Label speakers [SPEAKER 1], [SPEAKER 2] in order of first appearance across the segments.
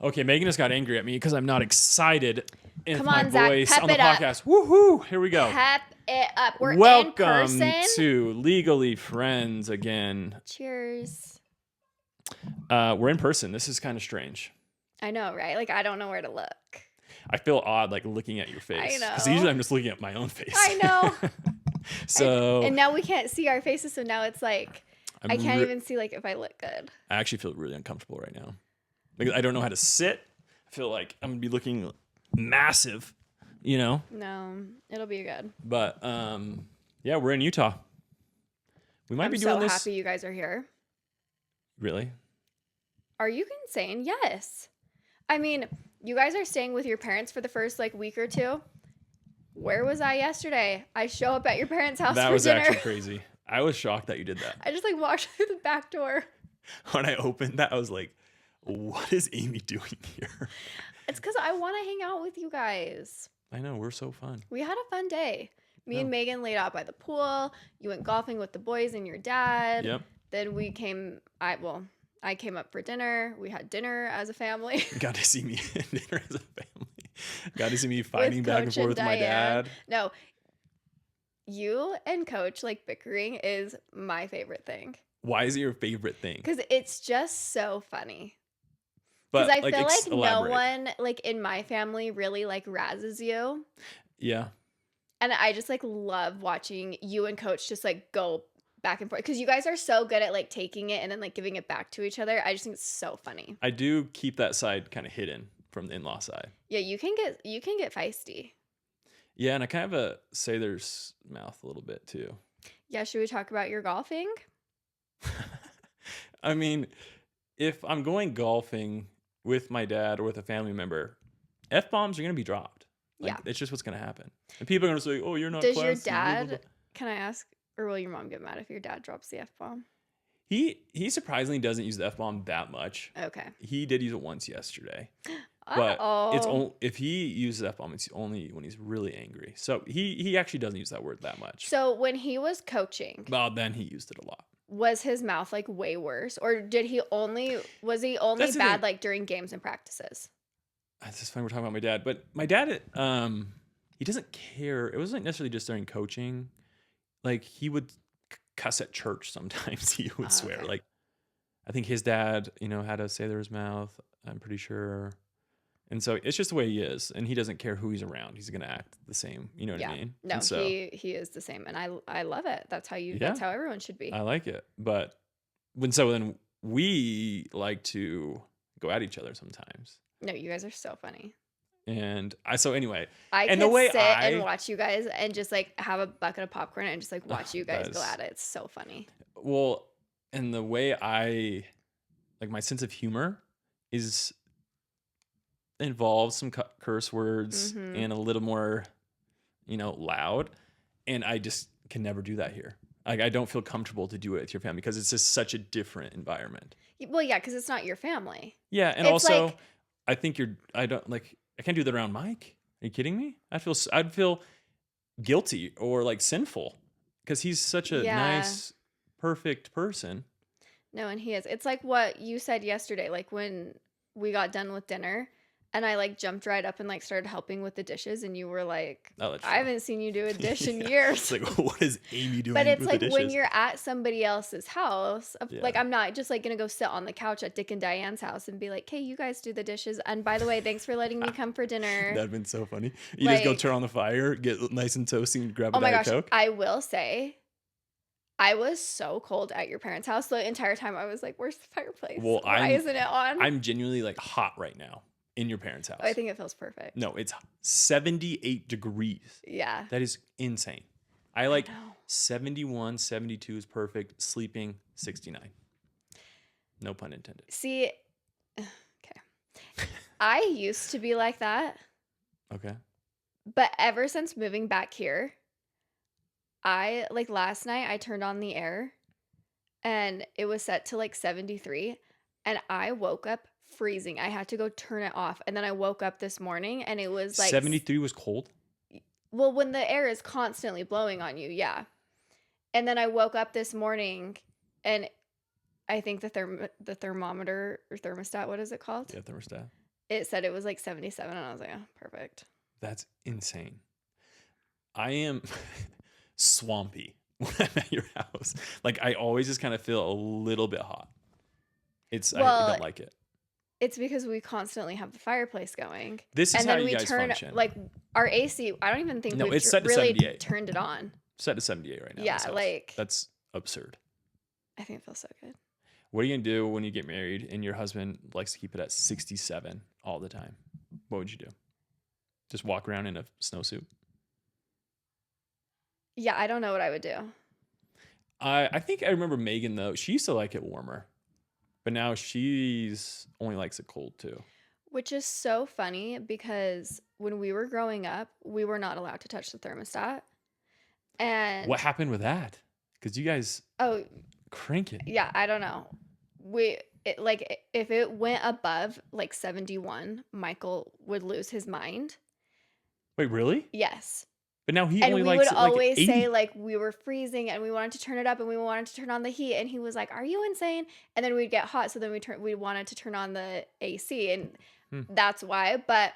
[SPEAKER 1] Okay, Megan just got angry at me because I'm not excited in
[SPEAKER 2] Come
[SPEAKER 1] my
[SPEAKER 2] on, Zach,
[SPEAKER 1] voice
[SPEAKER 2] pep
[SPEAKER 1] on the
[SPEAKER 2] it up.
[SPEAKER 1] podcast. Woohoo! Here we go.
[SPEAKER 2] Pep it up. We're in
[SPEAKER 1] Welcome
[SPEAKER 2] person.
[SPEAKER 1] to Legally Friends again.
[SPEAKER 2] Cheers.
[SPEAKER 1] We're in person. This is kind of strange.
[SPEAKER 2] I know, right? Like, I don't know where to look.
[SPEAKER 1] I feel odd, like looking at your face.
[SPEAKER 2] I know.
[SPEAKER 1] Because usually I'm just looking at my own face.
[SPEAKER 2] I know.
[SPEAKER 1] So
[SPEAKER 2] and now we can't see our faces, so now it's like I can't even see like if I look good.
[SPEAKER 1] I actually feel really uncomfortable right now. Like, I don't know how to sit. I feel like I'm gonna be looking massive, you know?
[SPEAKER 2] No, it'll be good.
[SPEAKER 1] But yeah, we're in Utah. We might be doing
[SPEAKER 2] this. I'm so
[SPEAKER 1] this.
[SPEAKER 2] happy you guys are here.
[SPEAKER 1] Really?
[SPEAKER 2] Are you insane? Yes. I mean, you guys are staying with your parents for the first like week or two. Where was I yesterday? I show up at your parents' house
[SPEAKER 1] That
[SPEAKER 2] for
[SPEAKER 1] was
[SPEAKER 2] dinner.
[SPEAKER 1] actually crazy. I was shocked that you did that.
[SPEAKER 2] I just like walked through the back door.
[SPEAKER 1] When I opened that, I was like, what is Amy doing here?
[SPEAKER 2] It's because I want to hang out with you guys.
[SPEAKER 1] I know, we're so fun.
[SPEAKER 2] We had a fun day. Me and Megan laid out by the pool. You went golfing with the boys and your dad.
[SPEAKER 1] Yep.
[SPEAKER 2] Then I came up for dinner. We had dinner as a family.
[SPEAKER 1] Got to see me at dinner as a family. Got to see me fighting back and forth with my dad.
[SPEAKER 2] No, you and Coach like bickering is my favorite thing.
[SPEAKER 1] Why is it your favorite thing?
[SPEAKER 2] Because it's just so funny.
[SPEAKER 1] But
[SPEAKER 2] Because I feel like
[SPEAKER 1] elaborate.
[SPEAKER 2] no one like in my family really like razzes you.
[SPEAKER 1] Yeah.
[SPEAKER 2] And I just like love watching you and Coach just like go back and forth. Because you guys are so good at like taking it and then like giving it back to each other. I just think it's so funny.
[SPEAKER 1] I do keep that side kind of hidden from the in-law side.
[SPEAKER 2] Yeah, you can get feisty.
[SPEAKER 1] Yeah, and I kind of have a sailor's mouth a little bit too.
[SPEAKER 2] Yeah, should we talk about your golfing?
[SPEAKER 1] I mean, if I'm going golfing with my dad or with a family member, F-bombs are going to be dropped. Like,
[SPEAKER 2] Yeah.
[SPEAKER 1] It's just what's going to happen. And people are going to say, oh, you're not
[SPEAKER 2] Does
[SPEAKER 1] classy.
[SPEAKER 2] your
[SPEAKER 1] blah, blah, blah.
[SPEAKER 2] dad, can I ask, or will your mom get mad if your dad drops the F-bomb?
[SPEAKER 1] He surprisingly doesn't use the F-bomb that much.
[SPEAKER 2] Okay.
[SPEAKER 1] He did use it once yesterday. But it's only, if he uses F-bomb, it's only when he's really angry. So he actually doesn't use that word that much.
[SPEAKER 2] So when he was coaching,
[SPEAKER 1] Well, then he used it a lot.
[SPEAKER 2] was his mouth like way worse? Or was he only
[SPEAKER 1] That's the
[SPEAKER 2] bad
[SPEAKER 1] thing.
[SPEAKER 2] like during games and practices?
[SPEAKER 1] It's just funny we're talking about my dad, but my dad, he doesn't care. It wasn't necessarily just during coaching. Like, he would cuss at church sometimes. He would swear.
[SPEAKER 2] Okay.
[SPEAKER 1] Like, I think his dad, had a sailor's mouth, I'm pretty sure. And so it's just the way he is, and he doesn't care who he's around. He's gonna act the same. You know what I mean?
[SPEAKER 2] No,
[SPEAKER 1] And so
[SPEAKER 2] he is the same, and I love it. That's how that's how everyone should be.
[SPEAKER 1] I like it. But then we like to go at each other sometimes.
[SPEAKER 2] No, you guys are so funny.
[SPEAKER 1] And
[SPEAKER 2] I
[SPEAKER 1] and
[SPEAKER 2] could
[SPEAKER 1] the way
[SPEAKER 2] sit and watch you guys and just like have a bucket of popcorn and just like watch you guys go at it. It's so funny.
[SPEAKER 1] Well, and the way I like my sense of humor is involves some curse words and a little more, loud. And I just can never do that here. Like, I don't feel comfortable to do it with your family because it's just such a different environment.
[SPEAKER 2] Well, yeah, because it's not your family.
[SPEAKER 1] Yeah, and
[SPEAKER 2] It's
[SPEAKER 1] also,
[SPEAKER 2] like-
[SPEAKER 1] I think I can't do that around Mike. Are you kidding me? I'd feel guilty or like sinful because he's such a nice, perfect person.
[SPEAKER 2] No, and he is. It's like what you said yesterday, like when we got done with dinner and I like jumped right up and like started helping with the dishes and you were like, I haven't seen you do a dish in years.
[SPEAKER 1] It's like, what is Amy doing
[SPEAKER 2] But it's
[SPEAKER 1] with
[SPEAKER 2] like
[SPEAKER 1] the dishes?
[SPEAKER 2] when you're at somebody else's house, like I'm not just like going to go sit on the couch at Dick and Diane's house and be like, hey, you guys do the dishes. And by the way, thanks for letting me come for dinner.
[SPEAKER 1] That'd been so funny. You just go turn on the fire, get nice and toasty and grab a Diet Coke.
[SPEAKER 2] I will say, I was so cold at your parents' house the entire time. I was like, where's the fireplace?
[SPEAKER 1] Well,
[SPEAKER 2] why isn't it on?
[SPEAKER 1] I'm genuinely like hot right now in your parents' house.
[SPEAKER 2] I think it feels perfect.
[SPEAKER 1] No, it's 78 degrees.
[SPEAKER 2] Yeah.
[SPEAKER 1] That is insane. I like 71, 72 is perfect. Sleeping 69. No pun intended.
[SPEAKER 2] See, okay. I used to be like that.
[SPEAKER 1] Okay.
[SPEAKER 2] But ever since moving back here, last night I turned on the air and it was set to like 73 and I woke up freezing. I had to go turn it off. And then I woke up this morning and it was like
[SPEAKER 1] 73 was cold?
[SPEAKER 2] Well, when the air is constantly blowing on you, yeah. And then I woke up this morning and I think the thermometer or thermostat, what is it called?
[SPEAKER 1] Yeah, thermostat.
[SPEAKER 2] it said it was like 77, and I was like, oh, perfect.
[SPEAKER 1] That's insane. I am swampy when I'm at your house. Like, I always just kind of feel a little bit hot. I don't like it.
[SPEAKER 2] It's because we constantly have the fireplace going.
[SPEAKER 1] This is
[SPEAKER 2] and
[SPEAKER 1] how
[SPEAKER 2] then
[SPEAKER 1] you
[SPEAKER 2] we
[SPEAKER 1] guys
[SPEAKER 2] turn
[SPEAKER 1] function.
[SPEAKER 2] like our AC. I don't even think we've
[SPEAKER 1] it's set to
[SPEAKER 2] really
[SPEAKER 1] 78.
[SPEAKER 2] turned it on.
[SPEAKER 1] Set to 78 right now.
[SPEAKER 2] Yeah, like
[SPEAKER 1] that's absurd.
[SPEAKER 2] I think it feels so good.
[SPEAKER 1] What are you gonna do when you get married and your husband likes to keep it at 67 all the time? What would you do? Just walk around in a snowsuit?
[SPEAKER 2] Yeah, I don't know what I would do.
[SPEAKER 1] I think I remember Megan though. She used to like it warmer. But now she's only likes it cold too.
[SPEAKER 2] Which is so funny because when we were growing up, we were not allowed to touch the thermostat. And
[SPEAKER 1] what happened with that? Because you guys crank it.
[SPEAKER 2] Yeah, I don't know. If it went above like 71, Michael would lose his mind.
[SPEAKER 1] Wait, really?
[SPEAKER 2] Yes.
[SPEAKER 1] But now he only likes it like 80.
[SPEAKER 2] And we would always say like we were freezing and we wanted to turn it up and we wanted to turn on the heat, and he was like, "Are you insane?" And then we'd get hot, so then we wanted to turn on the AC, and that's why. But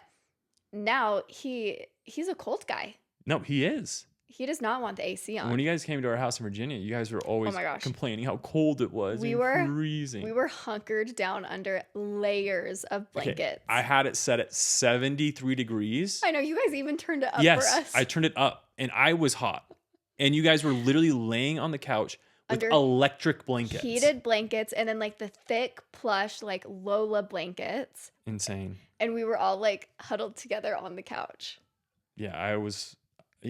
[SPEAKER 2] now he's a cold guy.
[SPEAKER 1] No, he is.
[SPEAKER 2] He does not want the AC on.
[SPEAKER 1] When you guys came to our house in Virginia, you guys were always complaining how cold it was. We were freezing.
[SPEAKER 2] We were hunkered down under layers of blankets. Okay.
[SPEAKER 1] I had it set at 73 degrees.
[SPEAKER 2] I know. You guys even turned it up for us.
[SPEAKER 1] Yes, I turned it up, and I was hot. And you guys were literally laying on the couch with electric blankets.
[SPEAKER 2] Heated blankets, and then like the thick, plush, like Lola blankets.
[SPEAKER 1] Insane.
[SPEAKER 2] And we were all like huddled together on the couch.
[SPEAKER 1] Yeah,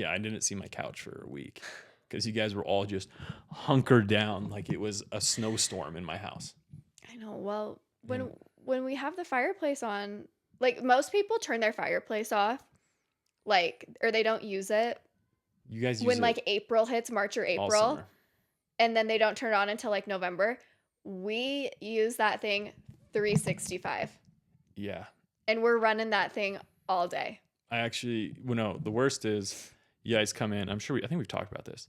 [SPEAKER 1] I didn't see my couch for a week because you guys were all just hunkered down like it was a snowstorm in my house.
[SPEAKER 2] I know. Well, when we have the fireplace on, like most people turn their fireplace off, or they don't use it.
[SPEAKER 1] You guys use
[SPEAKER 2] when like April hits, March or April, and then they don't turn it on until like November. We use that thing 365.
[SPEAKER 1] Yeah.
[SPEAKER 2] And we're running that thing all day.
[SPEAKER 1] The worst is you guys come in. I think we've talked about this.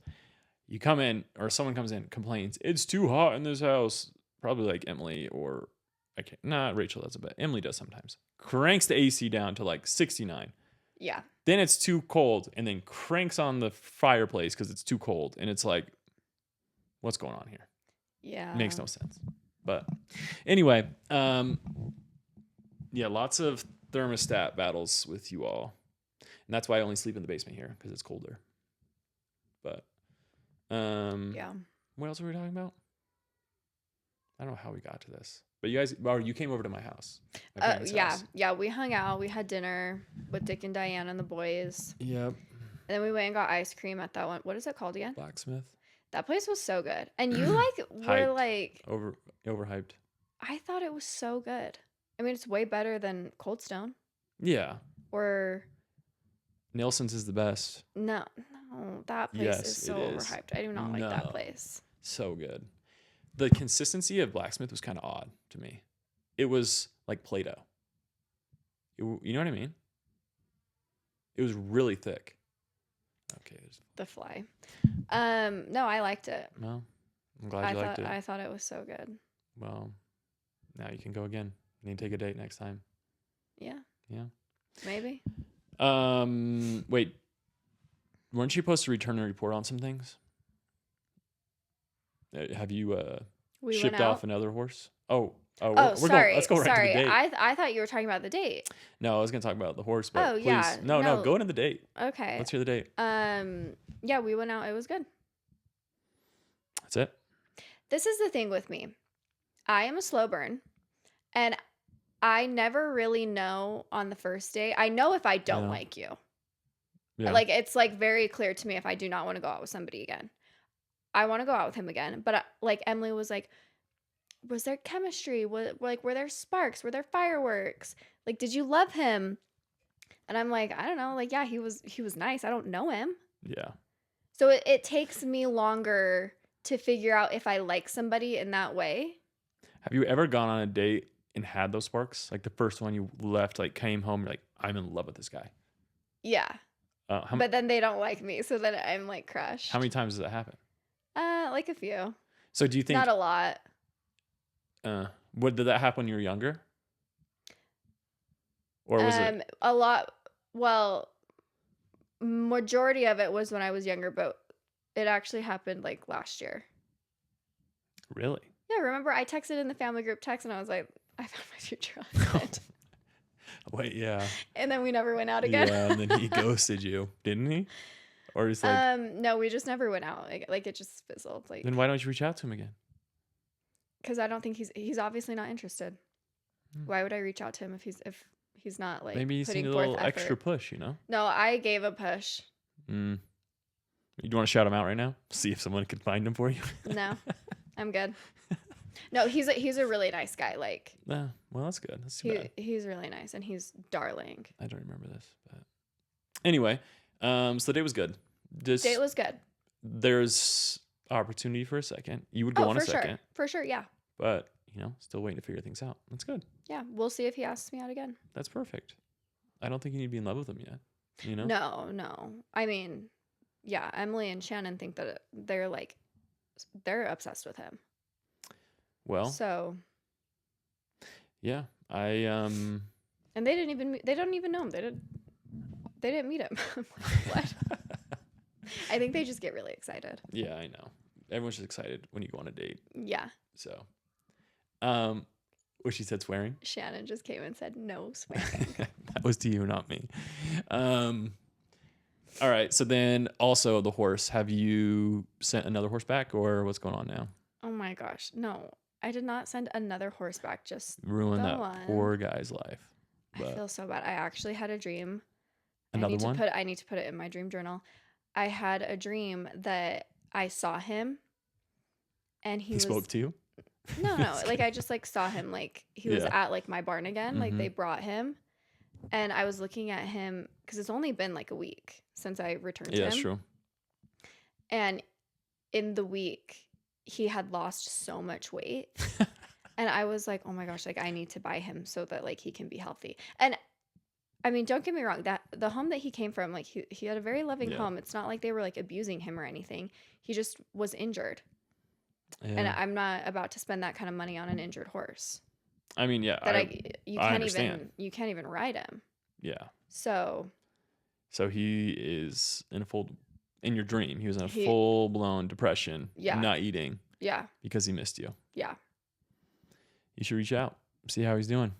[SPEAKER 1] You come in, or someone comes in, complains, "It's too hot in this house." Probably like Emily or Rachel does it, but Emily does sometimes. Cranks the AC down to like 69.
[SPEAKER 2] Yeah.
[SPEAKER 1] Then it's too cold, and then cranks on the fireplace because it's too cold, and it's like, what's going on here?
[SPEAKER 2] Yeah.
[SPEAKER 1] It makes no sense. But anyway, lots of thermostat battles with you all. And that's why I only sleep in the basement here, because it's colder. But what else were we talking about? I don't know how we got to this. But you came over to my house. House.
[SPEAKER 2] We hung out. We had dinner with Dick and Diane and the boys.
[SPEAKER 1] Yep.
[SPEAKER 2] And then we went and got ice cream at that one. What is it called again?
[SPEAKER 1] Blacksmith.
[SPEAKER 2] That place was so good. And you were like
[SPEAKER 1] overhyped.
[SPEAKER 2] I thought it was so good. I mean, it's way better than Cold Stone.
[SPEAKER 1] Yeah.
[SPEAKER 2] Or
[SPEAKER 1] Nelson's is the best.
[SPEAKER 2] No, that place is so overhyped. I do not like that place.
[SPEAKER 1] So good. The consistency of Blacksmith was kind of odd to me. It was like Play-Doh. You know what I mean? It was really thick. Okay.
[SPEAKER 2] The fly. No, I liked it.
[SPEAKER 1] Well, I'm glad you liked it.
[SPEAKER 2] I thought it was so good.
[SPEAKER 1] Well, now you can go again. You need to take a date next time.
[SPEAKER 2] Yeah.
[SPEAKER 1] Yeah.
[SPEAKER 2] Maybe.
[SPEAKER 1] Wait. Weren't you supposed to return a report on some things? Have you shipped off another horse?
[SPEAKER 2] Sorry.
[SPEAKER 1] Let's go right to the date.
[SPEAKER 2] I thought you were talking about the date.
[SPEAKER 1] No, I was going to talk about the horse, but please.
[SPEAKER 2] Yeah.
[SPEAKER 1] No, go into the date.
[SPEAKER 2] Okay.
[SPEAKER 1] Let's hear the date.
[SPEAKER 2] Yeah, we went out. It was good.
[SPEAKER 1] That's it?
[SPEAKER 2] This is the thing with me. I am a slow burn, and I never really know on the first date. I know if I don't like you. Yeah. Like, it's like very clear to me if I do not want to go out with somebody again. I want to go out with him again. But like Emily was like, was there chemistry? Were there sparks? Were there fireworks? Like, did you love him? And I'm like, I don't know. Like, yeah, he was nice. I don't know him.
[SPEAKER 1] Yeah.
[SPEAKER 2] So it takes me longer to figure out if I like somebody in that way.
[SPEAKER 1] Have you ever gone on a date and had those sparks? Like the first one you left, like came home, you're like, I'm in love with this guy.
[SPEAKER 2] Yeah. But then they don't like me. So then I'm like crushed.
[SPEAKER 1] How many times does that happen?
[SPEAKER 2] Like a few.
[SPEAKER 1] So do you think?
[SPEAKER 2] Not a lot.
[SPEAKER 1] Did that happen when you were younger? Or was it
[SPEAKER 2] a lot? Well, majority of it was when I was younger, but it actually happened like last year.
[SPEAKER 1] really?
[SPEAKER 2] Yeah, remember I texted in the family group text and I was like, I found my future husband.
[SPEAKER 1] Wait, yeah.
[SPEAKER 2] And then we never went out again.
[SPEAKER 1] Yeah, and then he ghosted you, didn't he? Or he's like,
[SPEAKER 2] no, we just never went out. Like it just fizzled. Like,
[SPEAKER 1] then why don't you reach out to him again?
[SPEAKER 2] because I don't think he's obviously not interested. Why would I reach out to him if he's not like
[SPEAKER 1] maybe he's
[SPEAKER 2] putting
[SPEAKER 1] need a
[SPEAKER 2] forth
[SPEAKER 1] little
[SPEAKER 2] effort?
[SPEAKER 1] extra push, you know?
[SPEAKER 2] No, I gave a push.
[SPEAKER 1] You want to shout him out right now? See if someone can find him for you.
[SPEAKER 2] No, I'm good. No, he's a really nice guy. Like,
[SPEAKER 1] well, that's good. That's too bad.
[SPEAKER 2] He's really nice and he's darling.
[SPEAKER 1] I don't remember this, but anyway, so the date was good.
[SPEAKER 2] Date was good.
[SPEAKER 1] There's opportunity for a second. You would go on a second.
[SPEAKER 2] For sure, yeah.
[SPEAKER 1] But, still waiting to figure things out. That's good.
[SPEAKER 2] Yeah, we'll see if he asks me out again.
[SPEAKER 1] That's perfect. I don't think you need to be in love with him yet.
[SPEAKER 2] No. I mean, yeah, Emily and Shannon think that they're obsessed with him.
[SPEAKER 1] Well,
[SPEAKER 2] so
[SPEAKER 1] yeah,
[SPEAKER 2] and they don't even know him. They didn't meet him. What? I think they just get really excited.
[SPEAKER 1] Yeah, I know. Everyone's just excited when you go on a date.
[SPEAKER 2] Yeah.
[SPEAKER 1] So, what she said, swearing?
[SPEAKER 2] Shannon just came and said no swearing.
[SPEAKER 1] That was to you, not me. All right. So then also the horse. Have you sent another horse back or what's going on now?
[SPEAKER 2] Oh my gosh. No, I did not send another horse back. Just
[SPEAKER 1] ruin that poor guy's life.
[SPEAKER 2] But I feel so bad. I actually had a dream.
[SPEAKER 1] Another one?
[SPEAKER 2] I need to put it in my dream journal. I had a dream that I saw him and he
[SPEAKER 1] spoke to you?
[SPEAKER 2] No. Like I just saw him, like he was at like my barn again. Like they brought him and I was looking at him because it's only been like a week since I returned to him.
[SPEAKER 1] Yeah, that's true.
[SPEAKER 2] And in the week he had lost so much weight. And I was like, oh my gosh, like I need to buy him so that like he can be healthy. And I mean, don't get me wrong, that the home that he came from, like he had a very loving home. It's not like they were like abusing him or anything. He just was injured. Yeah. And I'm not about to spend that kind of money on an injured horse.
[SPEAKER 1] I mean, yeah,
[SPEAKER 2] you can't even ride him.
[SPEAKER 1] Yeah.
[SPEAKER 2] So
[SPEAKER 1] he is in your dream, he was in a full-blown depression.
[SPEAKER 2] Yeah.
[SPEAKER 1] Not eating.
[SPEAKER 2] Yeah.
[SPEAKER 1] Because he missed you.
[SPEAKER 2] Yeah.
[SPEAKER 1] You should reach out, see how he's doing.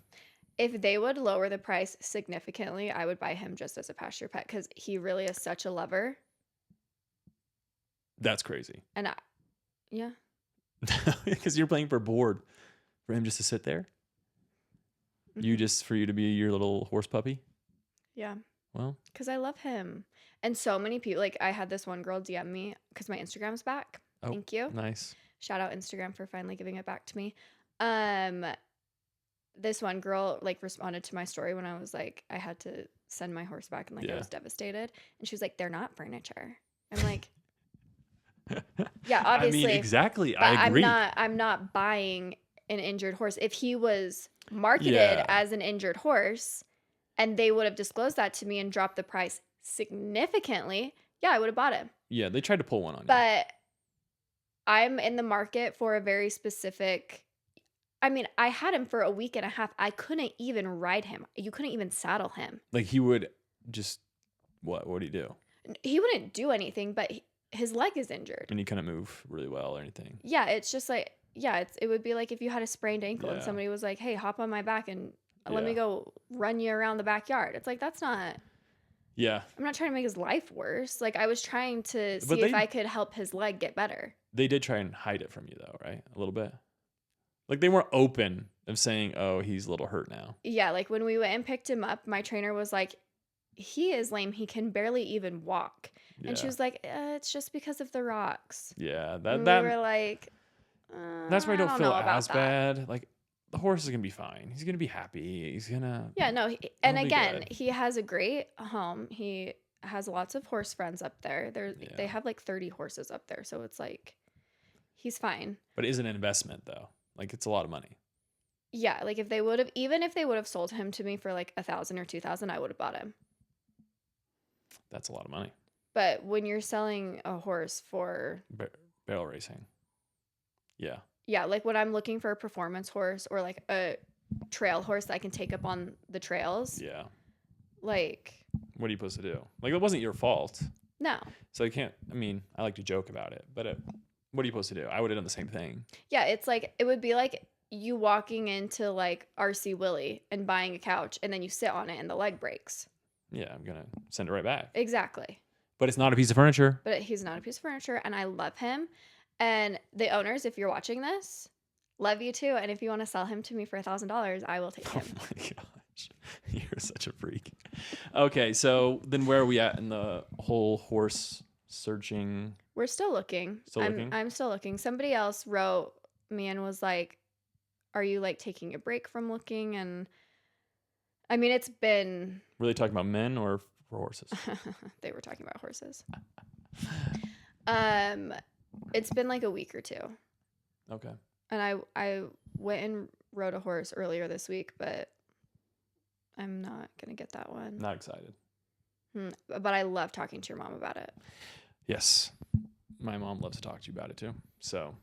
[SPEAKER 2] If they would lower the price significantly, I would buy him just as a pasture pet because he really is such a lover.
[SPEAKER 1] That's crazy.
[SPEAKER 2] And yeah.
[SPEAKER 1] Because you're playing for board for him just to sit there? Mm-hmm. For you to be your little horse puppy?
[SPEAKER 2] Yeah.
[SPEAKER 1] Well.
[SPEAKER 2] Because I love him. And so many people, like I had this one girl DM me because my Instagram's back.
[SPEAKER 1] Oh,
[SPEAKER 2] thank you.
[SPEAKER 1] Nice.
[SPEAKER 2] Shout out Instagram for finally giving it back to me. This one girl like responded to my story when I was like, I had to send my horse back and like I was devastated. And she was like, they're not furniture. I'm like, yeah, obviously.
[SPEAKER 1] I mean, exactly. I agree.
[SPEAKER 2] I'm not buying an injured horse. If he was marketed as an injured horse and they would have disclosed that to me and dropped the price significantly, yeah, I would have bought him.
[SPEAKER 1] Yeah, they tried to pull one on you.
[SPEAKER 2] But I'm in the market for a very specific. I mean, I had him for a week and a half. I couldn't even ride him. You couldn't even saddle him.
[SPEAKER 1] Like he would just, what would he do?
[SPEAKER 2] He wouldn't do anything, but his leg is injured.
[SPEAKER 1] And he couldn't move really well or anything.
[SPEAKER 2] Yeah, it's just like, it would be like if you had a sprained ankle and somebody was like, hey, hop on my back and let me go run you around the backyard. It's like, that's not.
[SPEAKER 1] Yeah.
[SPEAKER 2] I'm not trying to make his life worse. Like I was trying to see if I could help his leg get better.
[SPEAKER 1] They did try and hide it from you though, right? A little bit. Like they weren't open of saying, oh, he's a little hurt now.
[SPEAKER 2] Yeah, like when we went and picked him up, my trainer was like, he is lame. He can barely even walk. Yeah. And she was like, it's just because of the rocks.
[SPEAKER 1] Yeah.
[SPEAKER 2] We were like,
[SPEAKER 1] that's why I don't feel as bad. Like the horse is going to be fine. He's going to be happy. He's going to.
[SPEAKER 2] Yeah, no. And again, he has a great home. He has lots of horse friends up there. They have like 30 horses up there. So it's like, he's fine.
[SPEAKER 1] But it is an investment though. Like it's a lot of money.
[SPEAKER 2] Yeah, like if they would have sold him to me for like 1,000 or 2,000, I would have bought him.
[SPEAKER 1] That's a lot of money.
[SPEAKER 2] But when you're selling a horse for
[SPEAKER 1] barrel racing, yeah,
[SPEAKER 2] like when I'm looking for a performance horse or like a trail horse that I can take up on the trails.
[SPEAKER 1] Yeah.
[SPEAKER 2] Like,
[SPEAKER 1] what are you supposed to do? Like, it wasn't your fault.
[SPEAKER 2] No.
[SPEAKER 1] So you can't, I mean, I like to joke about it, but what are you supposed to do? I would have done the same thing.
[SPEAKER 2] Yeah, it's like, it would be like you walking into like RC Willie and buying a couch and then you sit on it and the leg breaks.
[SPEAKER 1] Yeah, I'm going to send it right back.
[SPEAKER 2] Exactly.
[SPEAKER 1] But it's not a piece of furniture.
[SPEAKER 2] But he's not a piece of furniture, and I love him. And the owners, if you're watching this, love you too. And if you want to sell him to me for $1,000, I will take him.
[SPEAKER 1] Oh my gosh. You're such a freak. Okay, so then where are we at in the whole horse searching?
[SPEAKER 2] We're still looking. I'm still looking. Somebody else wrote me and was like, are you like taking a break from looking? And I mean, it's been...
[SPEAKER 1] Really talking about men or for horses?
[SPEAKER 2] They were talking about horses. It's been like a week or two.
[SPEAKER 1] Okay.
[SPEAKER 2] And I went and rode a horse earlier this week, but I'm not going to get that one.
[SPEAKER 1] Not excited.
[SPEAKER 2] But I love talking to your mom about it.
[SPEAKER 1] Yes. My mom loves to talk to you about it too. So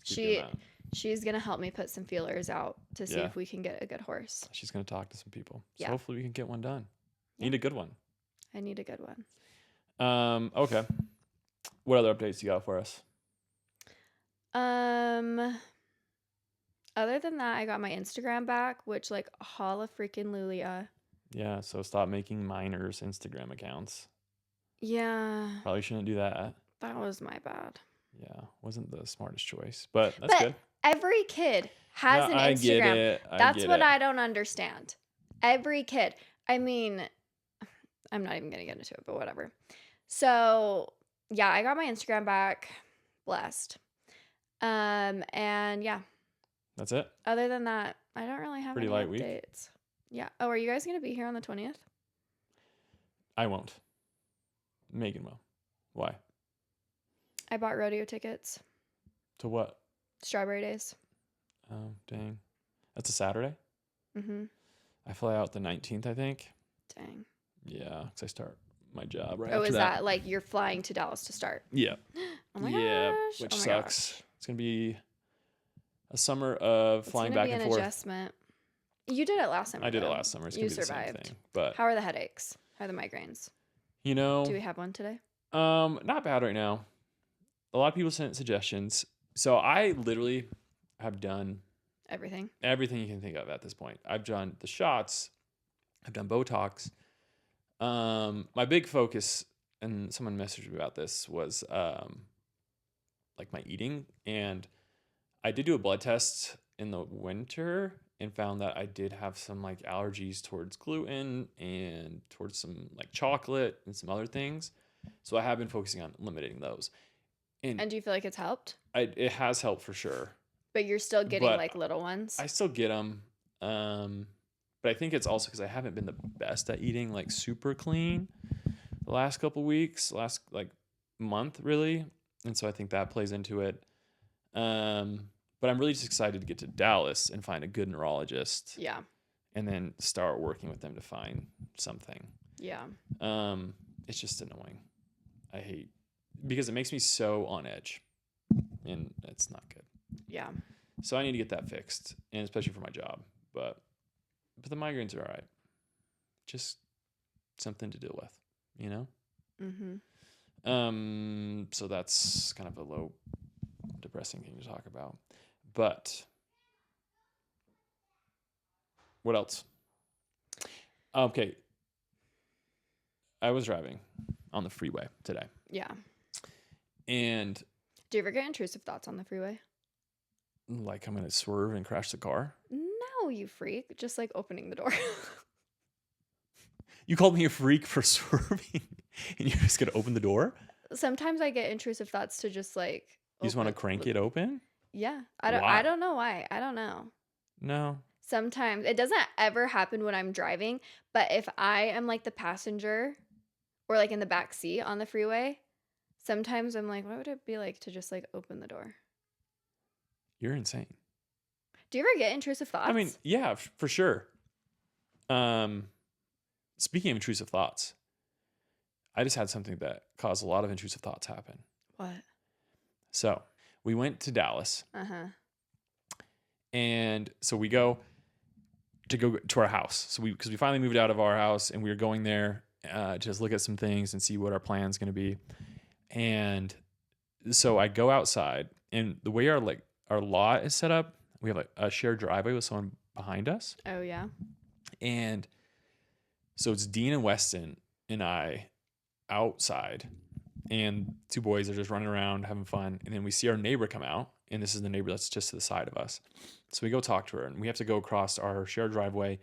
[SPEAKER 2] she's going to help me put some feelers out to see if we can get a good horse.
[SPEAKER 1] She's going to talk to some people. So
[SPEAKER 2] yeah.
[SPEAKER 1] hopefully we can get one done. Yeah. Need a good one.
[SPEAKER 2] I need a good one.
[SPEAKER 1] Okay. What other updates you got for us?
[SPEAKER 2] Other than that, I got my Instagram back, which like holla freaking Lulia.
[SPEAKER 1] Yeah, so stop making minors Instagram accounts.
[SPEAKER 2] Yeah.
[SPEAKER 1] Probably shouldn't do that.
[SPEAKER 2] That was my bad.
[SPEAKER 1] Yeah, wasn't the smartest choice, but that's good.
[SPEAKER 2] Every kid has an Instagram. I get it. That's what I don't understand. Every kid. I mean, I'm not even going to get into it, but whatever. So, yeah, I got my Instagram back. Blessed. And yeah.
[SPEAKER 1] That's it.
[SPEAKER 2] Other than that, I don't really have any
[SPEAKER 1] light
[SPEAKER 2] updates.
[SPEAKER 1] Week.
[SPEAKER 2] Yeah. Oh, are you guys going to be here on the 20th?
[SPEAKER 1] I won't. Megan will. Why?
[SPEAKER 2] I bought rodeo tickets.
[SPEAKER 1] To what?
[SPEAKER 2] Strawberry Days.
[SPEAKER 1] Oh, dang. That's a Saturday?
[SPEAKER 2] Mm-hmm.
[SPEAKER 1] I fly out the 19th, I think.
[SPEAKER 2] Dang.
[SPEAKER 1] Yeah, because I start my job right
[SPEAKER 2] after that. Oh, is that like you're flying to Dallas to start?
[SPEAKER 1] Yeah.
[SPEAKER 2] Oh my
[SPEAKER 1] yeah,
[SPEAKER 2] gosh.
[SPEAKER 1] which sucks. Gosh. It's going to be a summer of flying back and forth. It's going to be an
[SPEAKER 2] adjustment. You did it last summer.
[SPEAKER 1] I did it last summer. It's going to be
[SPEAKER 2] survived.
[SPEAKER 1] The same thing. But
[SPEAKER 2] how are the headaches? How are the migraines?
[SPEAKER 1] You know.
[SPEAKER 2] Do we have one today?
[SPEAKER 1] Not bad right now. A lot of people sent suggestions. So I literally have done
[SPEAKER 2] everything
[SPEAKER 1] you can think of at this point. I've done the shots. I've done Botox. My big focus, and someone messaged me about this, was like my eating. And I did do a blood test in the winter and found that I did have some like allergies towards gluten and towards some like chocolate and some other things. So I have been focusing on eliminating those.
[SPEAKER 2] And do you feel like it's helped?
[SPEAKER 1] It has helped for sure.
[SPEAKER 2] But you're still getting like little ones?
[SPEAKER 1] I still get them. But I think it's also because I haven't been the best at eating like super clean the last couple weeks, last like month really. And so I think that plays into it. But I'm really just excited to get to Dallas and find a good neurologist.
[SPEAKER 2] Yeah.
[SPEAKER 1] And then start working with them to find something.
[SPEAKER 2] Yeah.
[SPEAKER 1] It's just annoying. I hate because it makes me so on edge and it's not good.
[SPEAKER 2] Yeah.
[SPEAKER 1] So I need to get that fixed, and especially for my job. But the migraines are all right. Just something to deal with, you know?
[SPEAKER 2] Mm-hmm.
[SPEAKER 1] So that's kind of a low, depressing thing to talk about. But what else? Okay. I was driving on the freeway today.
[SPEAKER 2] Yeah.
[SPEAKER 1] And
[SPEAKER 2] do you ever get intrusive thoughts on the freeway?
[SPEAKER 1] Like I'm going to swerve and crash the car?
[SPEAKER 2] No, you freak. Just like opening the door.
[SPEAKER 1] You called me a freak for swerving and you're just going to open the door?
[SPEAKER 2] Sometimes I get intrusive thoughts to just like...
[SPEAKER 1] You just want to crank it open?
[SPEAKER 2] Yeah. I don't know why. I don't know.
[SPEAKER 1] No.
[SPEAKER 2] Sometimes. It doesn't ever happen when I'm driving, but if I am like the passenger or like in the back seat on the freeway, sometimes I'm like, what would it be like to just like open the door?
[SPEAKER 1] You're insane.
[SPEAKER 2] Do you ever get intrusive thoughts?
[SPEAKER 1] I mean, yeah, for sure. Speaking of intrusive thoughts, I just had something that caused a lot of intrusive thoughts happen.
[SPEAKER 2] What?
[SPEAKER 1] So we went to Dallas.
[SPEAKER 2] Uh-huh.
[SPEAKER 1] And so we go, to go to our house. So because we finally moved out of our house and we were going there just look at some things and see what our plan's going to be. And so I go outside, and the way our lot is set up, we have a shared driveway with someone behind us.
[SPEAKER 2] Oh yeah.
[SPEAKER 1] And so it's Dean and Weston and I outside, and two boys are just running around having fun. And then we see our neighbor come out, and this is the neighbor that's just to the side of us. So we go talk to her, and we have to go across our shared driveway,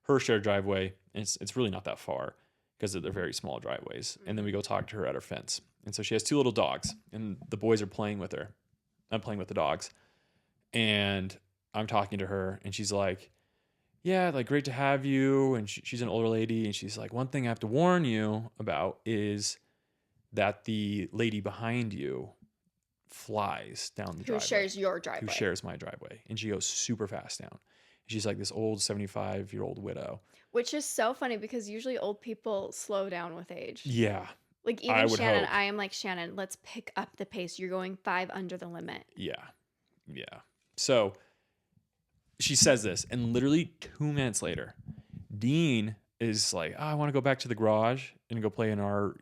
[SPEAKER 1] her shared driveway. And it's really not that far because they're very small driveways. And then we go talk to her at her fence. And so she has two little dogs, and the boys are playing with her. I'm playing with the dogs. And I'm talking to her, and she's like, yeah, like, great to have you. And she's an older lady, and she's like, one thing I have to warn you about is that the lady behind you flies down the driveway.
[SPEAKER 2] Who shares your driveway.
[SPEAKER 1] Who shares my driveway. And she goes super fast down. She's like this old 75-year-old widow.
[SPEAKER 2] Which is so funny because usually old people slow down with age.
[SPEAKER 1] Yeah.
[SPEAKER 2] Like even Shannon, I am like, Shannon, let's pick up the pace. You're going 5 under the limit.
[SPEAKER 1] Yeah. Yeah. So she says this, and literally 2 minutes later, Dean is like, oh, I want to go back to the garage and go play in our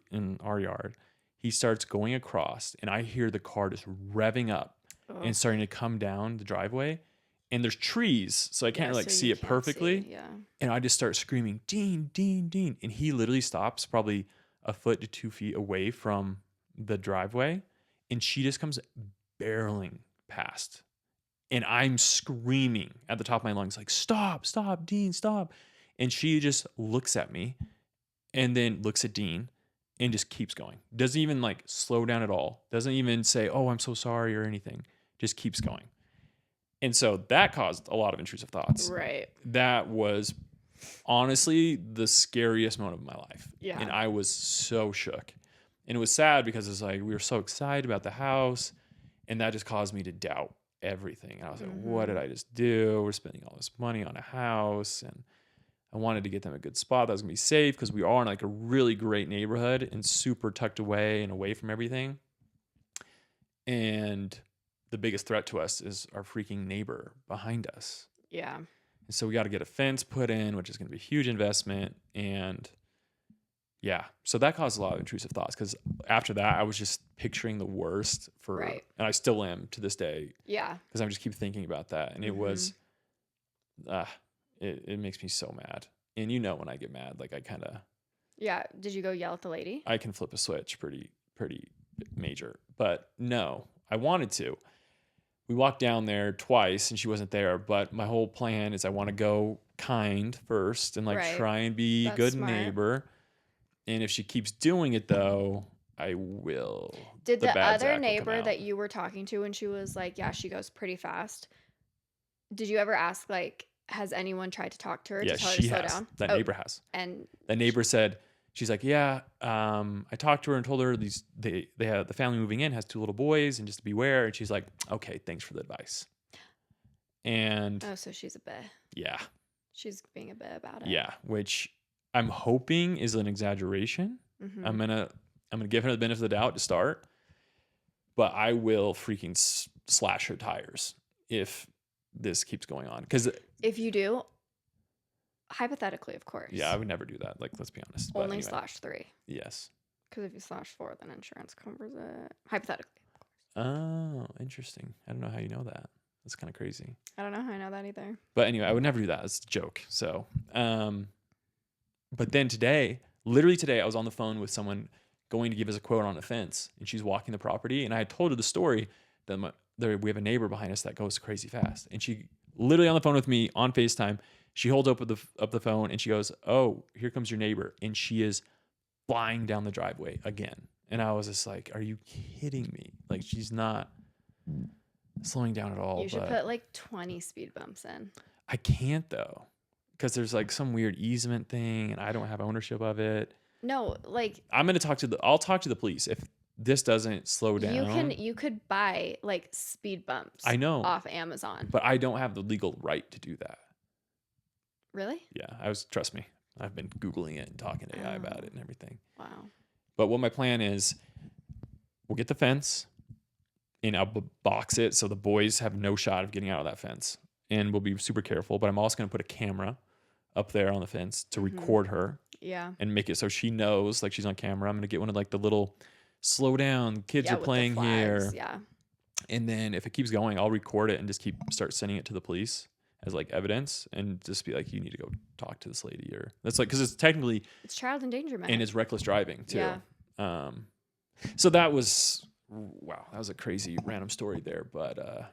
[SPEAKER 1] yard. He starts going across, and I hear the car just revving up and starting to come down the driveway. And there's trees, so I can't really see it perfectly.
[SPEAKER 2] Yeah.
[SPEAKER 1] And I just start screaming, Dean, Dean, Dean. And he literally stops probably a foot to 2 feet away from the driveway. And she just comes barreling past. And I'm screaming at the top of my lungs, like, stop, stop, Dean, stop. And she just looks at me and then looks at Dean and just keeps going. Doesn't even like slow down at all. Doesn't even say, oh, I'm so sorry or anything. Just keeps going. And so that caused a lot of intrusive thoughts.
[SPEAKER 2] Right.
[SPEAKER 1] That was honestly the scariest moment of my life.
[SPEAKER 2] Yeah.
[SPEAKER 1] And I was so shook. And it was sad because it's like we were so excited about the house, and that just caused me to doubt everything. And I was like, what did I just do? We're spending all this money on a house, and I wanted to get them a good spot that was gonna be safe because we are in like a really great neighborhood and super tucked away and away from everything. And the biggest threat to us is our freaking neighbor behind us.
[SPEAKER 2] Yeah.
[SPEAKER 1] And so we got to get a fence put in, which is going to be a huge investment. And yeah, so that caused a lot of intrusive thoughts because after that, I was just picturing the worst and I still am to this day.
[SPEAKER 2] Yeah.
[SPEAKER 1] Because I just keep thinking about that. And it was, it makes me so mad. And you know, when I get mad, like I kind of.
[SPEAKER 2] Yeah. Did you go yell at the lady?
[SPEAKER 1] I can flip a switch pretty major. But no, I wanted to. We walked down there twice and she wasn't there, but my whole plan is I want to go kind first and like try and be a good neighbor. And if she keeps doing it though, I will.
[SPEAKER 2] Did the other neighbor that you were talking to when she was like, yeah, she goes pretty fast. Did you ever ask like, has anyone tried to talk to her to tell her to slow down?
[SPEAKER 1] That neighbor has.
[SPEAKER 2] And
[SPEAKER 1] that neighbor said, she's like, yeah, I talked to her and told her they have the family moving in has 2 little boys and just to beware. And she's like, okay, thanks for the advice. And
[SPEAKER 2] so she's a bit.
[SPEAKER 1] Yeah.
[SPEAKER 2] She's being a bit about it.
[SPEAKER 1] Yeah, which I'm hoping is an exaggeration. Mm-hmm. I'm gonna give her the benefit of the doubt to start, but I will freaking slash her tires if this keeps going on. Because
[SPEAKER 2] if you do. Hypothetically, of course.
[SPEAKER 1] Yeah, I would never do that. Like, let's be honest.
[SPEAKER 2] Only /3.
[SPEAKER 1] Yes.
[SPEAKER 2] Because if you /4, then insurance covers it. Hypothetically, of course.
[SPEAKER 1] Oh, interesting. I don't know how you know that. That's kind of crazy.
[SPEAKER 2] I don't know how I know that either.
[SPEAKER 1] But anyway, I would never do that. It's a joke. So, but then literally today, I was on the phone with someone going to give us a quote on a fence, and she's walking the property, and I had told her the story that we have a neighbor behind us that goes crazy fast, and she literally on the phone with me on FaceTime. She holds up the phone and she goes, oh, here comes your neighbor. And she is flying down the driveway again. And I was just like, are you kidding me? Like, she's not slowing down at all.
[SPEAKER 2] You should put like 20 speed bumps in.
[SPEAKER 1] I can't though, because there's like some weird easement thing and I don't have ownership of it.
[SPEAKER 2] No, like
[SPEAKER 1] I'll talk to the police if this doesn't slow down.
[SPEAKER 2] You could buy like speed bumps.
[SPEAKER 1] I know.
[SPEAKER 2] Off Amazon.
[SPEAKER 1] But I don't have the legal right to do that.
[SPEAKER 2] Really?
[SPEAKER 1] Yeah, trust me. I've been Googling it and talking to AI about it and everything.
[SPEAKER 2] Wow.
[SPEAKER 1] But what my plan is, we'll get the fence and I'll box it so the boys have no shot of getting out of that fence. and we'll be super careful. But I'm also going to put a camera up there on the fence to record her.
[SPEAKER 2] Yeah.
[SPEAKER 1] And make it so she knows like she's on camera. I'm going to get one of like the little slow down, kids are playing here.
[SPEAKER 2] Yeah.
[SPEAKER 1] And then if it keeps going, I'll record it and just start sending it to the police as like evidence and just be like, you need to go talk to this lady, or that's like, because it's
[SPEAKER 2] child endangerment
[SPEAKER 1] and it's reckless driving too.
[SPEAKER 2] Yeah.
[SPEAKER 1] So that was a crazy random story there, but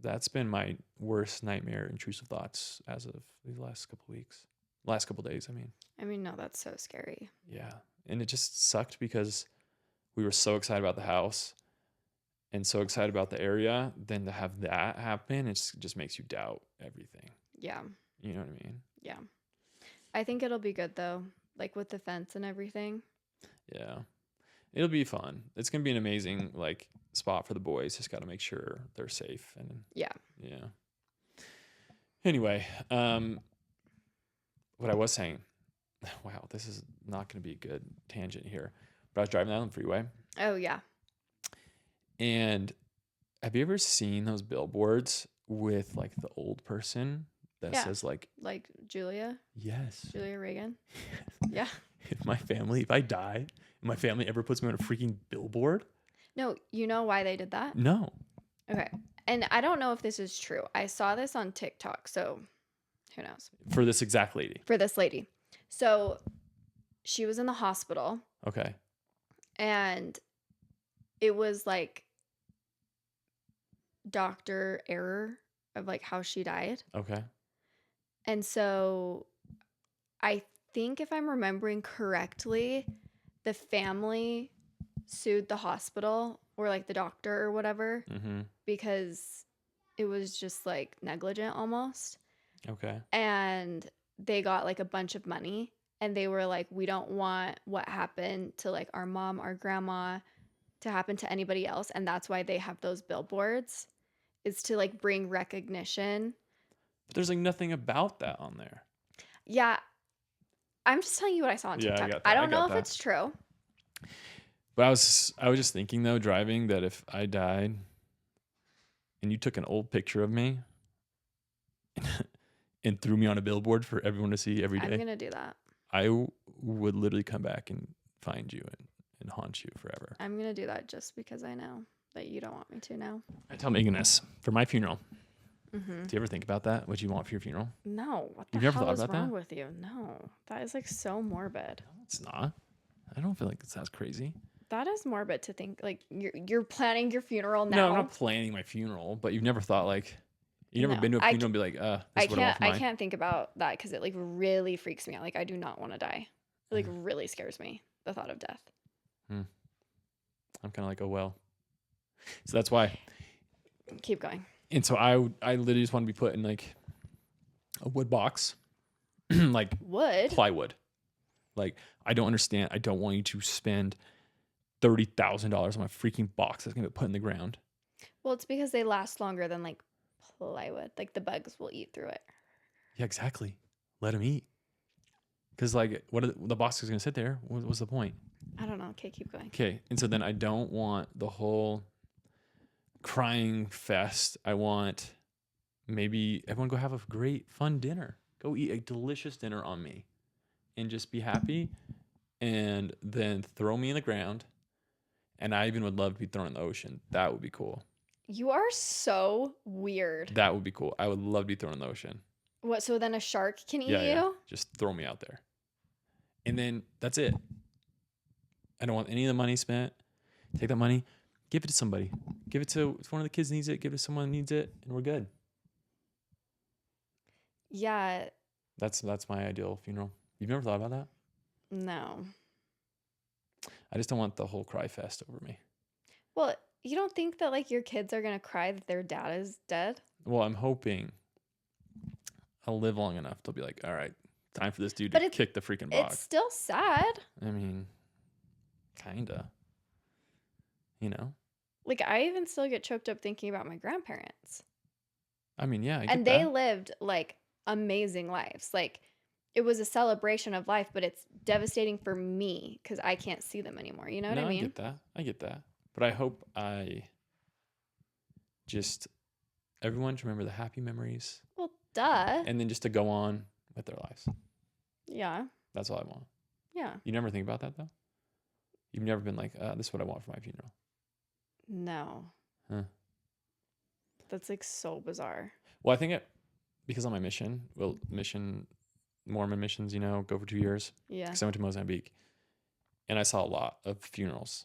[SPEAKER 1] that's been my worst nightmare intrusive thoughts as of these last couple days.
[SPEAKER 2] I mean, no, that's so scary.
[SPEAKER 1] Yeah. And it just sucked because we were so excited about the house and so excited about the area. Then to have that happen, it just makes you doubt everything.
[SPEAKER 2] Yeah.
[SPEAKER 1] You know what I mean?
[SPEAKER 2] Yeah. I think it'll be good though, like with the fence and everything.
[SPEAKER 1] Yeah. It'll be fun. It's going to be an amazing like spot for the boys. Just got to make sure they're safe. And
[SPEAKER 2] yeah.
[SPEAKER 1] Anyway, what I was saying, wow, this is not going to be a good tangent here, but I was driving down the freeway.
[SPEAKER 2] Oh yeah.
[SPEAKER 1] And have you ever seen those billboards with like the old person that says like
[SPEAKER 2] Julia?
[SPEAKER 1] Yes.
[SPEAKER 2] Julia Reagan. Yeah.
[SPEAKER 1] If I die, and my family ever puts me on a freaking billboard.
[SPEAKER 2] No, you know why they did that?
[SPEAKER 1] No.
[SPEAKER 2] Okay. And I don't know if this is true. I saw this on TikTok, so who knows?
[SPEAKER 1] For this exact lady.
[SPEAKER 2] For this lady. So she was in the hospital.
[SPEAKER 1] Okay.
[SPEAKER 2] And it was like doctor error of like how she died.
[SPEAKER 1] Okay.
[SPEAKER 2] And so I think if I'm remembering correctly, the family sued the hospital or like the doctor or whatever because it was just like negligent almost.
[SPEAKER 1] Okay.
[SPEAKER 2] And they got like a bunch of money and they were like, we don't want what happened to like our mom, our grandma to happen to anybody else. And that's why they have those billboards, is to like bring recognition.
[SPEAKER 1] But there's like nothing about that on there.
[SPEAKER 2] Yeah. I'm just telling you what I saw on TikTok. I don't know if it's true.
[SPEAKER 1] But I was just thinking though, driving, that if I died and you took an old picture of me and threw me on a billboard for everyone to see every day,
[SPEAKER 2] I'm gonna do that.
[SPEAKER 1] I would literally come back and find you and haunt you forever.
[SPEAKER 2] I'm gonna do that just because I know that you don't want me to now.
[SPEAKER 1] I tell Megan this for my funeral.
[SPEAKER 2] Mm-hmm.
[SPEAKER 1] Do you ever think about that? What you want for your funeral?
[SPEAKER 2] No. What the hell is wrong with you? No. That is like so morbid.
[SPEAKER 1] No, it's not. I don't feel like it sounds crazy.
[SPEAKER 2] That is morbid to think like you're planning your funeral now.
[SPEAKER 1] No, I'm not planning my funeral, but you've never thought like you've never been to a funeral and be like, this is what I want for mine.
[SPEAKER 2] I can't think about that because it like really freaks me out. Like I do not want to die. It like really scares me, the thought of death.
[SPEAKER 1] I'm kind of like, oh well. So that's why.
[SPEAKER 2] Keep going.
[SPEAKER 1] And so I literally just want to be put in like a wood box, like
[SPEAKER 2] wood
[SPEAKER 1] plywood. Like I don't understand. I don't want you to spend $30,000 on a freaking box that's gonna get put in the ground.
[SPEAKER 2] Well, it's because they last longer than like plywood. Like the bugs will eat through it.
[SPEAKER 1] Yeah, exactly. Let them eat. Because like, the box is gonna sit there? What's the point?
[SPEAKER 2] I don't know. Okay, keep going.
[SPEAKER 1] Okay, and so then I don't want the whole crying fest. I want maybe everyone go have a great fun dinner. Go eat a delicious dinner on me and just be happy, and then throw me in the ground. And I even would love to be thrown in the ocean. That would be cool.
[SPEAKER 2] You are so weird.
[SPEAKER 1] That would be cool. I would love to be thrown in the ocean.
[SPEAKER 2] What, so then a shark can eat you?
[SPEAKER 1] Yeah. Just throw me out there. And then that's it. I don't want any of the money spent. Take that money, give it to somebody. Give it to, if one of the kids needs it, give it to someone who needs it, and we're good.
[SPEAKER 2] Yeah.
[SPEAKER 1] That's my ideal funeral. You've never thought about that?
[SPEAKER 2] No.
[SPEAKER 1] I just don't want the whole cry fest over me.
[SPEAKER 2] Well, you don't think that like your kids are going to cry that their dad is dead?
[SPEAKER 1] Well, I'm hoping I'll live long enough. They'll be like, all right, time for this dude to kick the freaking box.
[SPEAKER 2] It's still sad.
[SPEAKER 1] I mean, kinda. You know?
[SPEAKER 2] Like I even still get choked up thinking about my grandparents.
[SPEAKER 1] I mean, yeah.
[SPEAKER 2] And they lived like amazing lives. Like it was a celebration of life, but it's devastating for me because I can't see them anymore. You know what I mean?
[SPEAKER 1] I get that. But I hope I everyone to remember the happy memories.
[SPEAKER 2] Well, duh.
[SPEAKER 1] And then just to go on with their lives.
[SPEAKER 2] Yeah.
[SPEAKER 1] That's all I want.
[SPEAKER 2] Yeah.
[SPEAKER 1] You never think about that, though? You've never been like, this is what I want for my funeral?
[SPEAKER 2] No.
[SPEAKER 1] Huh.
[SPEAKER 2] That's like so bizarre.
[SPEAKER 1] Well, I think because on my mission, Mormon missions, go for 2 years.
[SPEAKER 2] Yeah.
[SPEAKER 1] Because I went to Mozambique. And I saw a lot of funerals.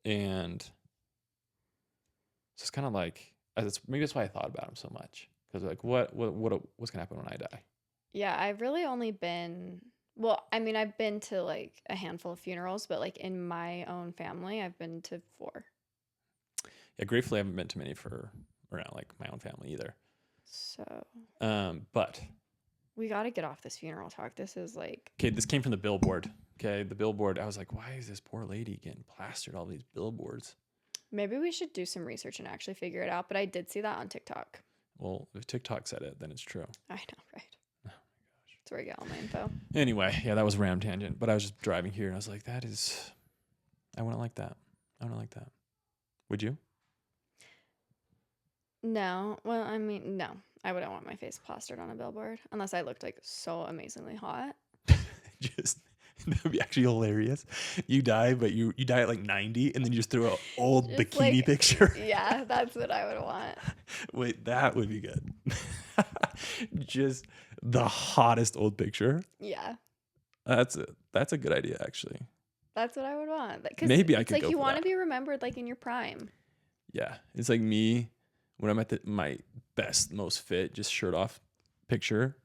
[SPEAKER 1] And so it's kind of like, maybe that's why I thought about them so much. Because like, what's going to happen when I die?
[SPEAKER 2] Yeah, I've really only been, well, I mean, I've been to like a handful of funerals, but like in my own family, I've been to 4.
[SPEAKER 1] Yeah, gratefully I haven't been to many around like my own family either.
[SPEAKER 2] So.
[SPEAKER 1] But.
[SPEAKER 2] We got to get off this funeral talk. This is like.
[SPEAKER 1] Okay, this came from the billboard. Okay, the billboard. I was like, why is this poor lady getting plastered all these billboards?
[SPEAKER 2] Maybe we should do some research and actually figure it out. But I did see that on TikTok.
[SPEAKER 1] Well, if TikTok said it, then it's true.
[SPEAKER 2] I know, right? Oh my gosh. That's where I get all my info.
[SPEAKER 1] Anyway, yeah, that was a random tangent. But I was just driving here and I was like, I wouldn't like that. I wouldn't like that. Would you?
[SPEAKER 2] No. Well, I mean, no. I wouldn't want my face plastered on a billboard unless I looked like so amazingly hot.
[SPEAKER 1] That would be actually hilarious. You die, but you die at like 90 and then you just throw an old
[SPEAKER 2] Just
[SPEAKER 1] bikini
[SPEAKER 2] like,
[SPEAKER 1] picture.
[SPEAKER 2] Yeah, that's what I would want.
[SPEAKER 1] Wait, that would be good. Just the hottest old picture.
[SPEAKER 2] Yeah.
[SPEAKER 1] That's a good idea, actually.
[SPEAKER 2] That's what I would want.
[SPEAKER 1] Maybe I could
[SPEAKER 2] like
[SPEAKER 1] go
[SPEAKER 2] you
[SPEAKER 1] for
[SPEAKER 2] want to
[SPEAKER 1] that.
[SPEAKER 2] be remembered like in your prime.
[SPEAKER 1] Yeah, it's like me when I'm at my best, most fit, just shirt off picture,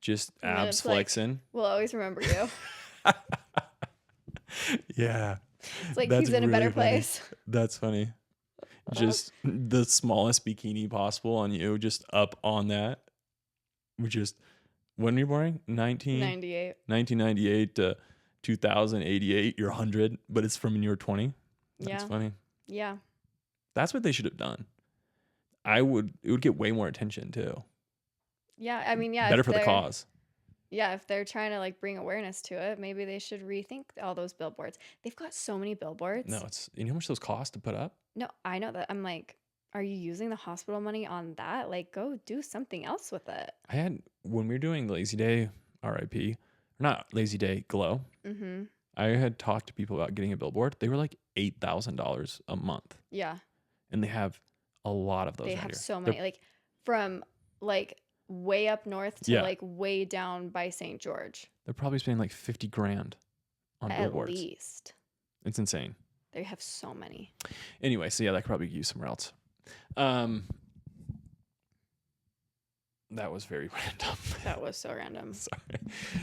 [SPEAKER 1] just abs flexing.
[SPEAKER 2] Like, we'll always remember you.
[SPEAKER 1] Yeah.
[SPEAKER 2] It's like he's in a better place.
[SPEAKER 1] That's funny. Just the smallest bikini possible on you, just up on that. We just, when are you born? 1998 to 2088, you're 100, but it's from when you were 20. That's funny.
[SPEAKER 2] Yeah.
[SPEAKER 1] That's what they should have done. It would get way more attention too.
[SPEAKER 2] Yeah, I mean, yeah.
[SPEAKER 1] Better for the cause.
[SPEAKER 2] Yeah, if they're trying to like bring awareness to it, maybe they should rethink all those billboards. They've got so many billboards.
[SPEAKER 1] No, you know how much those cost to put up?
[SPEAKER 2] No, I know that. I'm like, are you using the hospital money on that? Like, go do something else with it.
[SPEAKER 1] When we were doing Lazy Day, RIP, not Lazy Day, Glow.
[SPEAKER 2] Mm-hmm.
[SPEAKER 1] I had talked to people about getting a billboard. They were like $8,000 a month.
[SPEAKER 2] Yeah.
[SPEAKER 1] And they have a lot of those.
[SPEAKER 2] They have so many, like from like way up north to like way down by St. George. They're
[SPEAKER 1] probably spending like $50,000 on billboards.
[SPEAKER 2] At least.
[SPEAKER 1] It's insane.
[SPEAKER 2] They have so many.
[SPEAKER 1] Anyway, so yeah, that could probably be used somewhere else. That was very random.
[SPEAKER 2] That was so random.
[SPEAKER 1] Sorry.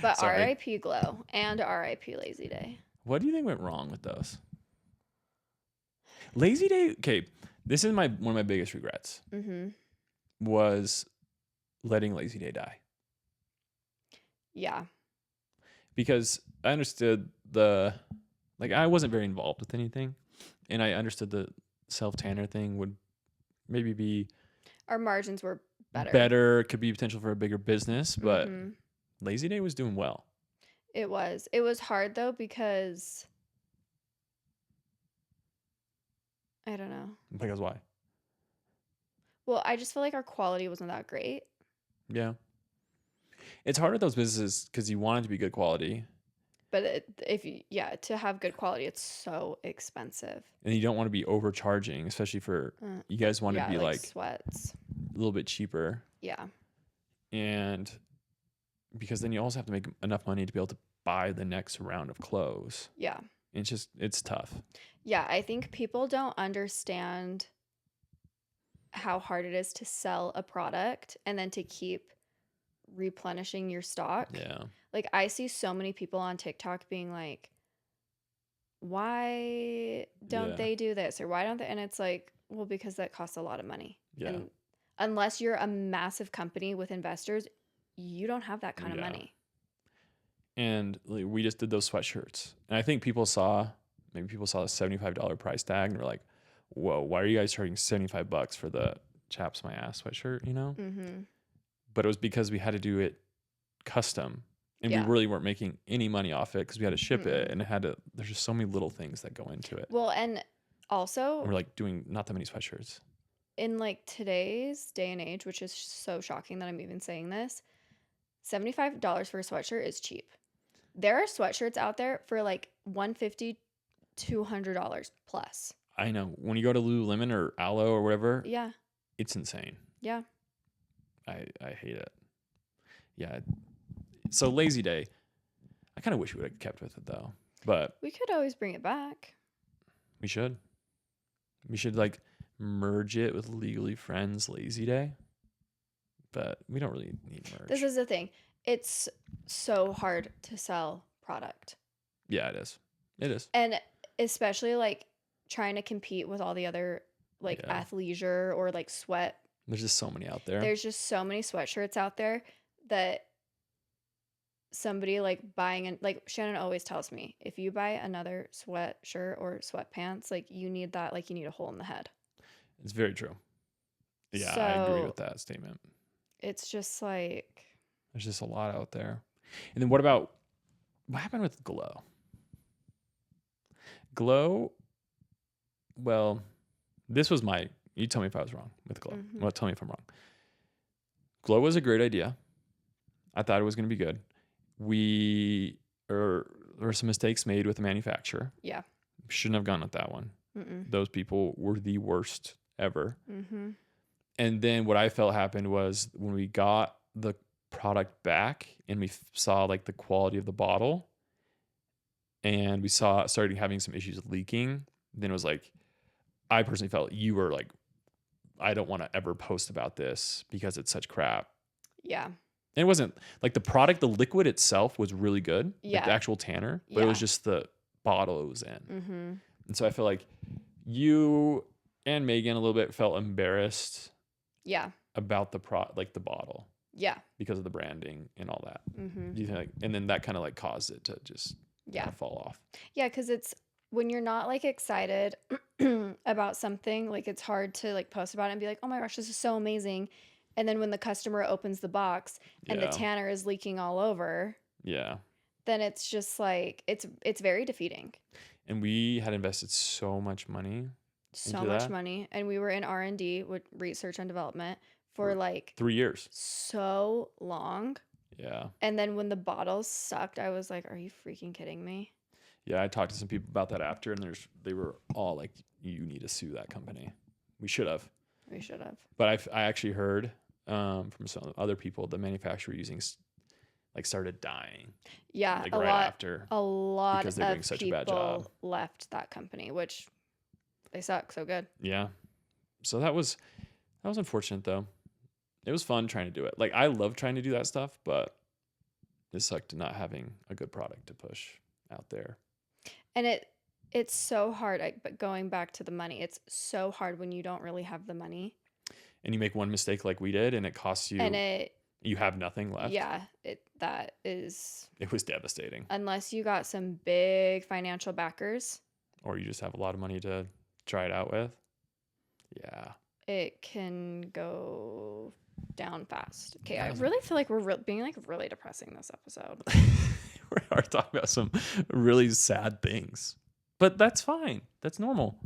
[SPEAKER 2] But RIP Glow and RIP Lazy Day.
[SPEAKER 1] What do you think went wrong with those? Lazy Day, okay, this is one of my biggest regrets.
[SPEAKER 2] Mm-hmm.
[SPEAKER 1] Was letting Lazy Day die.
[SPEAKER 2] Yeah.
[SPEAKER 1] Because I understood I wasn't very involved with anything, and I understood the self-tanner thing would maybe be...
[SPEAKER 2] Our margins were better.
[SPEAKER 1] Better, could be potential for a bigger business, but Lazy Day was doing well.
[SPEAKER 2] It was. It was hard, though, because... I don't know.
[SPEAKER 1] Because why?
[SPEAKER 2] Well, I just feel like our quality wasn't that great.
[SPEAKER 1] Yeah. It's hard with those businesses because you want it to be good quality.
[SPEAKER 2] But to have good quality, it's so expensive.
[SPEAKER 1] And you don't want to be overcharging, especially for, you guys want to be like
[SPEAKER 2] sweats.
[SPEAKER 1] A little bit cheaper.
[SPEAKER 2] Yeah.
[SPEAKER 1] And because then you also have to make enough money to be able to buy the next round of clothes.
[SPEAKER 2] Yeah.
[SPEAKER 1] It's tough.
[SPEAKER 2] Yeah, I think people don't understand how hard it is to sell a product and then to keep replenishing your stock.
[SPEAKER 1] Yeah.
[SPEAKER 2] Like I see so many people on TikTok being like, why don't they do this? Or why don't they? And it's like, well, because that costs a lot of money.
[SPEAKER 1] Yeah.
[SPEAKER 2] And unless you're a massive company with investors, you don't have that kind of money.
[SPEAKER 1] And we just did those sweatshirts. And I think people saw the $75 price tag and were like, whoa, why are you guys charging $75 for the chaps my ass sweatshirt,
[SPEAKER 2] Mm-hmm.
[SPEAKER 1] But it was because we had to do it custom. And we really weren't making any money off it because we had to ship it. And there's just so many little things that go into it.
[SPEAKER 2] Well, and also...
[SPEAKER 1] And we're like doing not that many sweatshirts.
[SPEAKER 2] in like today's day and age, which is so shocking that I'm even saying this, $75 for a sweatshirt is cheap. There are sweatshirts out there for like $150, $200 plus.
[SPEAKER 1] I know. When you go to Lululemon or Alo or whatever,
[SPEAKER 2] Yeah.
[SPEAKER 1] it's insane.
[SPEAKER 2] Yeah.
[SPEAKER 1] I hate it. Yeah. So lazy day. I kind of wish we would have kept with it though, but
[SPEAKER 2] we could always bring it back.
[SPEAKER 1] We should like merge it with Legally Friends Lazy Day, but we don't really need merge.
[SPEAKER 2] This is the thing. It's so hard to sell product.
[SPEAKER 1] Yeah, it is. It is.
[SPEAKER 2] And especially like trying to compete with all the other like athleisure or like sweat.
[SPEAKER 1] There's just so many out there.
[SPEAKER 2] There's just so many sweatshirts out there that somebody like buying, and like Shannon always tells me, if you buy another sweatshirt or sweatpants, like you need that, like you need a hole in the head.
[SPEAKER 1] It's very true. Yeah, so, I agree with that statement.
[SPEAKER 2] It's just like
[SPEAKER 1] there's just a lot out there. And then what happened with Glow? Glow, well, this was you tell me if I was wrong with Glow. Mm-hmm. Well, tell me if I'm wrong. Glow was a great idea. I thought it was going to be good. There were some mistakes made with the manufacturer.
[SPEAKER 2] Yeah.
[SPEAKER 1] Shouldn't have gone with that one.
[SPEAKER 2] Mm-mm.
[SPEAKER 1] Those people were the worst ever.
[SPEAKER 2] Mm-hmm.
[SPEAKER 1] And then what I felt happened was when we got the product back and we saw like the quality of the bottle and we started having some issues with leaking, then it was like, I personally felt you were like, I don't want to ever post about this because it's such crap.
[SPEAKER 2] Yeah.
[SPEAKER 1] And it wasn't like the product, the liquid itself was really good.
[SPEAKER 2] Yeah.
[SPEAKER 1] Like the actual tanner, but it was just the bottle it was in.
[SPEAKER 2] Mm-hmm.
[SPEAKER 1] And so I feel like you and Megan a little bit felt embarrassed.
[SPEAKER 2] Yeah.
[SPEAKER 1] About the the bottle.
[SPEAKER 2] Yeah.
[SPEAKER 1] Because of the branding and all that.
[SPEAKER 2] Mm-hmm.
[SPEAKER 1] Do you think and then that kind of like caused it to just kind of fall off.
[SPEAKER 2] Yeah, because it's when you're not like excited about something, like it's hard to like post about it and be like, oh my gosh, this is so amazing. And then when the customer opens the box and the tanner is leaking all over, then it's just like it's very defeating.
[SPEAKER 1] And we had invested so much money.
[SPEAKER 2] And we were in R&D with research and development for like
[SPEAKER 1] 3 years.
[SPEAKER 2] So long.
[SPEAKER 1] Yeah.
[SPEAKER 2] And then when the bottles sucked, I was like, are you freaking kidding me?
[SPEAKER 1] Yeah, I talked to some people about that after, and they were all like, you need to sue that company. We should have. But I actually heard from some other people the manufacturer using like started dying.
[SPEAKER 2] Yeah,
[SPEAKER 1] like
[SPEAKER 2] a lot
[SPEAKER 1] because they're doing such a bad job.
[SPEAKER 2] Left that company, which they suck so good.
[SPEAKER 1] Yeah. So that was unfortunate though. It was fun trying to do it. Like I love trying to do that stuff, but it sucked not having a good product to push out there.
[SPEAKER 2] And it's so hard. But going back to the money, it's so hard when you don't really have the money.
[SPEAKER 1] And you make one mistake like we did, and it costs you. And you have nothing left.
[SPEAKER 2] Yeah, it
[SPEAKER 1] was devastating.
[SPEAKER 2] Unless you got some big financial backers,
[SPEAKER 1] or you just have a lot of money to try it out with. Yeah,
[SPEAKER 2] it can go down fast. Okay, I really feel like we're being like really depressing this episode.
[SPEAKER 1] We are talking about some really sad things, but that's fine. That's normal.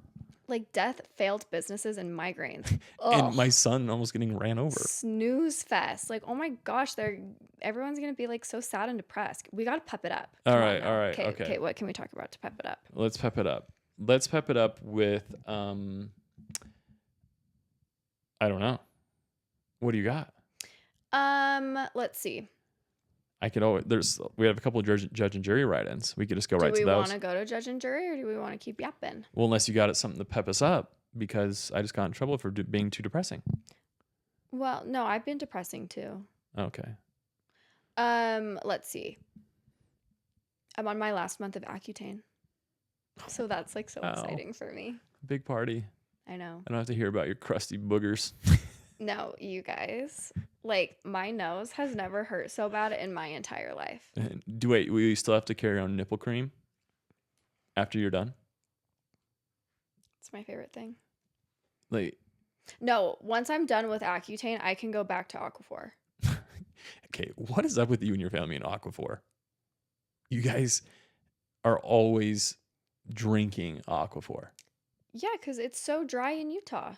[SPEAKER 2] Like death, failed businesses, and migraines.
[SPEAKER 1] And my son almost getting ran over.
[SPEAKER 2] Snooze fest. Like, oh my gosh, everyone's gonna be like so sad and depressed. We gotta pep it up.
[SPEAKER 1] All right.
[SPEAKER 2] Okay. What can we talk about to pep it up?
[SPEAKER 1] Let's pep it up. Let's pep it up with I don't know. What do you got?
[SPEAKER 2] Let's see.
[SPEAKER 1] We have a couple of judge and jury write-ins. We could just go right to those.
[SPEAKER 2] Do we want to go to judge and jury, or do we want to keep yapping?
[SPEAKER 1] Well, unless you got something to pep us up, because I just got in trouble for being too depressing.
[SPEAKER 2] Well, no, I've been depressing too.
[SPEAKER 1] Okay.
[SPEAKER 2] Let's see. I'm on my last month of Accutane, so that's like so exciting for me.
[SPEAKER 1] Big party.
[SPEAKER 2] I know.
[SPEAKER 1] I don't have to hear about your crusty boogers.
[SPEAKER 2] No, you guys. Like, my nose has never hurt so bad in my entire life.
[SPEAKER 1] Wait, will you still have to carry on nipple cream after you're done?
[SPEAKER 2] It's my favorite thing.
[SPEAKER 1] Like,
[SPEAKER 2] no, once I'm done with Accutane, I can go back to Aquaphor.
[SPEAKER 1] Okay, what is up with you and your family in Aquaphor? You guys are always drinking Aquaphor.
[SPEAKER 2] Yeah, because it's so dry in Utah.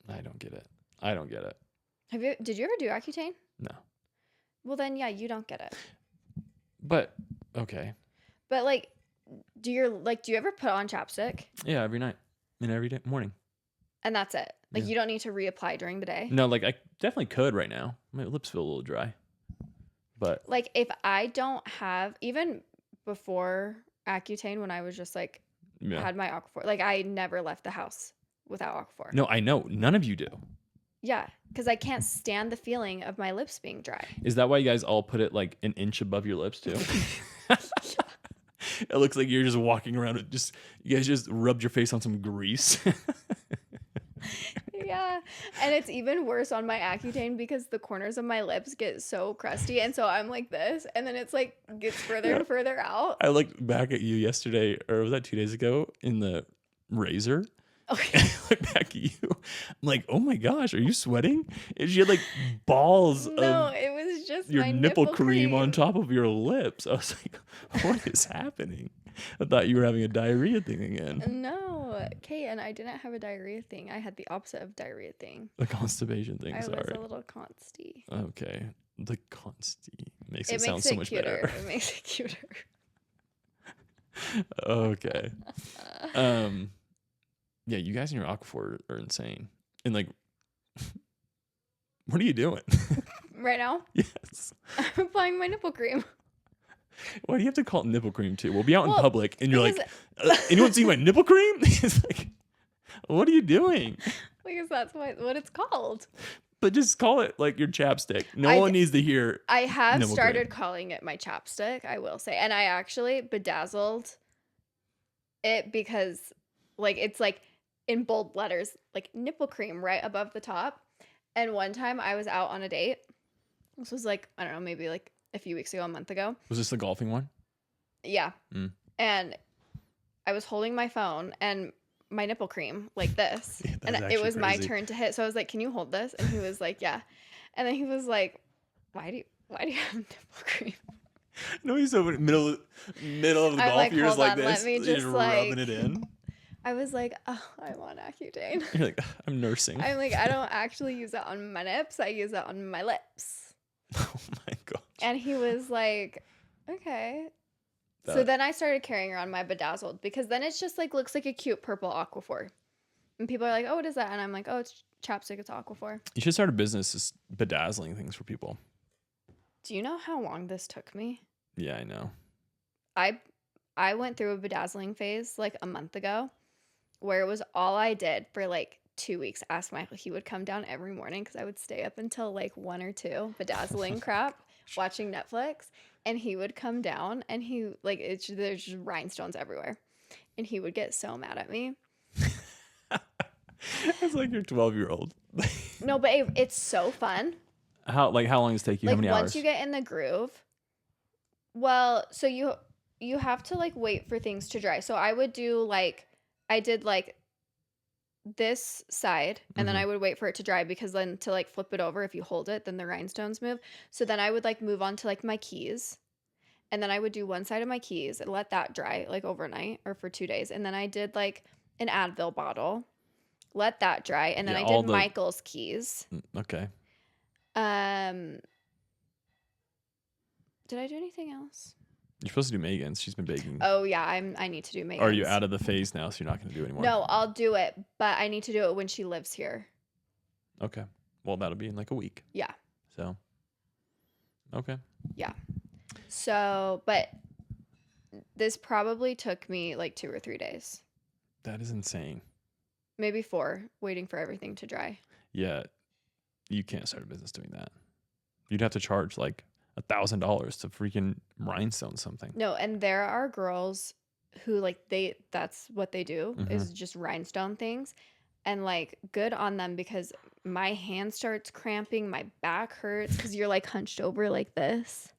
[SPEAKER 1] I don't get it. I don't get it.
[SPEAKER 2] Did you ever do Accutane?
[SPEAKER 1] No.
[SPEAKER 2] Well, then, yeah, you don't get it.
[SPEAKER 1] But, okay.
[SPEAKER 2] But, like, do you ever put on chapstick?
[SPEAKER 1] Yeah, every night and every day morning.
[SPEAKER 2] And that's it. Like, you don't need to reapply during the day?
[SPEAKER 1] No, like, I definitely could right now. My lips feel a little dry. But.
[SPEAKER 2] Like, if I don't have, even before Accutane, when I was just, like, had my Aquaphor, like, I never left the house without Aquaphor.
[SPEAKER 1] No, I know. None of you do.
[SPEAKER 2] Yeah, because I can't stand the feeling of my lips being dry.
[SPEAKER 1] Is that why you guys all put it like an inch above your lips too? It looks like you're just walking around with you guys just rubbed your face on some grease.
[SPEAKER 2] Yeah, and it's even worse on my Accutane because the corners of my lips get so crusty, and so I'm like this, and then it's like gets further and further out.
[SPEAKER 1] I looked back at you yesterday, or was that 2 days ago, in the razor. Okay. I look back at you. I'm like, oh my gosh, are you sweating? And she had like balls of
[SPEAKER 2] it was just
[SPEAKER 1] your
[SPEAKER 2] my
[SPEAKER 1] nipple cream on top of your lips. I was like, what is happening? I thought you were having a diarrhea thing again.
[SPEAKER 2] No, Kate, and I didn't have a diarrhea thing. I had the opposite of diarrhea thing.
[SPEAKER 1] The constipation thing,
[SPEAKER 2] I
[SPEAKER 1] sorry.
[SPEAKER 2] was a little consty.
[SPEAKER 1] Okay. The consty makes it sound so much
[SPEAKER 2] cuter.
[SPEAKER 1] better.
[SPEAKER 2] It makes it cuter.
[SPEAKER 1] Okay. Yeah, you guys in your Aquaphor are insane. And like, what are you doing?
[SPEAKER 2] Right now?
[SPEAKER 1] Yes.
[SPEAKER 2] I'm applying my nipple cream.
[SPEAKER 1] Why do you have to call it nipple cream too? We'll be out in public and you're like, anyone see my nipple cream? It's like, what are you doing?
[SPEAKER 2] Because that's what it's called.
[SPEAKER 1] But just call it like your chapstick. No one needs to hear.
[SPEAKER 2] I have started calling it my chapstick, I will say. And I actually bedazzled it because like it's like in bold letters, like nipple cream right above the top. And one time I was out on a date. This was like, I don't know, maybe like a few weeks ago, a month ago.
[SPEAKER 1] Was this the golfing one?
[SPEAKER 2] Yeah. And I was holding my phone and my nipple cream like this. Yeah, and it was my turn to hit. So I was like, can you hold this? And he was like, yeah. And then he was like, why do you have nipple cream?
[SPEAKER 1] No, he's so middle of the golf years like this. Let me just rubbing it in.
[SPEAKER 2] I was like, oh, I want Accutane.
[SPEAKER 1] You're like, I'm nursing.
[SPEAKER 2] I'm like, I don't actually use it on my lips. I use it on my lips.
[SPEAKER 1] Oh my gosh.
[SPEAKER 2] And he was like, okay. So then I started carrying around my bedazzled because then it's just like looks like a cute purple Aquaphor. And people are like, oh, what is that? And I'm like, oh, it's chapstick. It's Aquaphor.
[SPEAKER 1] You should start a business just bedazzling things for people.
[SPEAKER 2] Do you know how long this took me?
[SPEAKER 1] Yeah, I know.
[SPEAKER 2] I went through a bedazzling phase like a month ago where it was all I did for like 2 weeks. Ask Michael. He would come down every morning because I would stay up until like 1 or 2 bedazzling crap, watching Netflix. And he would come down and he like there's just rhinestones everywhere. And he would get so mad at me.
[SPEAKER 1] It's like your 12-year-old.
[SPEAKER 2] No, but it's so fun.
[SPEAKER 1] How long does it take you?
[SPEAKER 2] Like,
[SPEAKER 1] how many hours?
[SPEAKER 2] Once you get in the groove. Well, so you have to like wait for things to dry. So I would do like I did like this side and then I would wait for it to dry because then to like flip it over, if you hold it, then the rhinestones move. So then I would like move on to like my keys. And then I would do one side of my keys and let that dry like overnight or for 2 days. And then I did like an Advil bottle, let that dry. And then I did Michael's keys.
[SPEAKER 1] Okay.
[SPEAKER 2] Did I do anything else?
[SPEAKER 1] You're supposed to do Megan's. She's been baking.
[SPEAKER 2] Oh yeah, I need to do Megan's.
[SPEAKER 1] Or are you out of the phase now, so you're not going to do it anymore?
[SPEAKER 2] No, I'll do it, but I need to do it when she lives here.
[SPEAKER 1] Okay. Well, that'll be in like a week.
[SPEAKER 2] Yeah.
[SPEAKER 1] So. Okay.
[SPEAKER 2] Yeah. So, but this probably took me like 2 or 3 days.
[SPEAKER 1] That is insane.
[SPEAKER 2] Maybe 4, waiting for everything to dry.
[SPEAKER 1] Yeah. You can't start a business doing that. You'd have to charge like $1,000 to freaking rhinestone something.
[SPEAKER 2] No, and there are girls who like that's what they do is just rhinestone things. And like good on them because my hand starts cramping, my back hurts because you're like hunched over like this.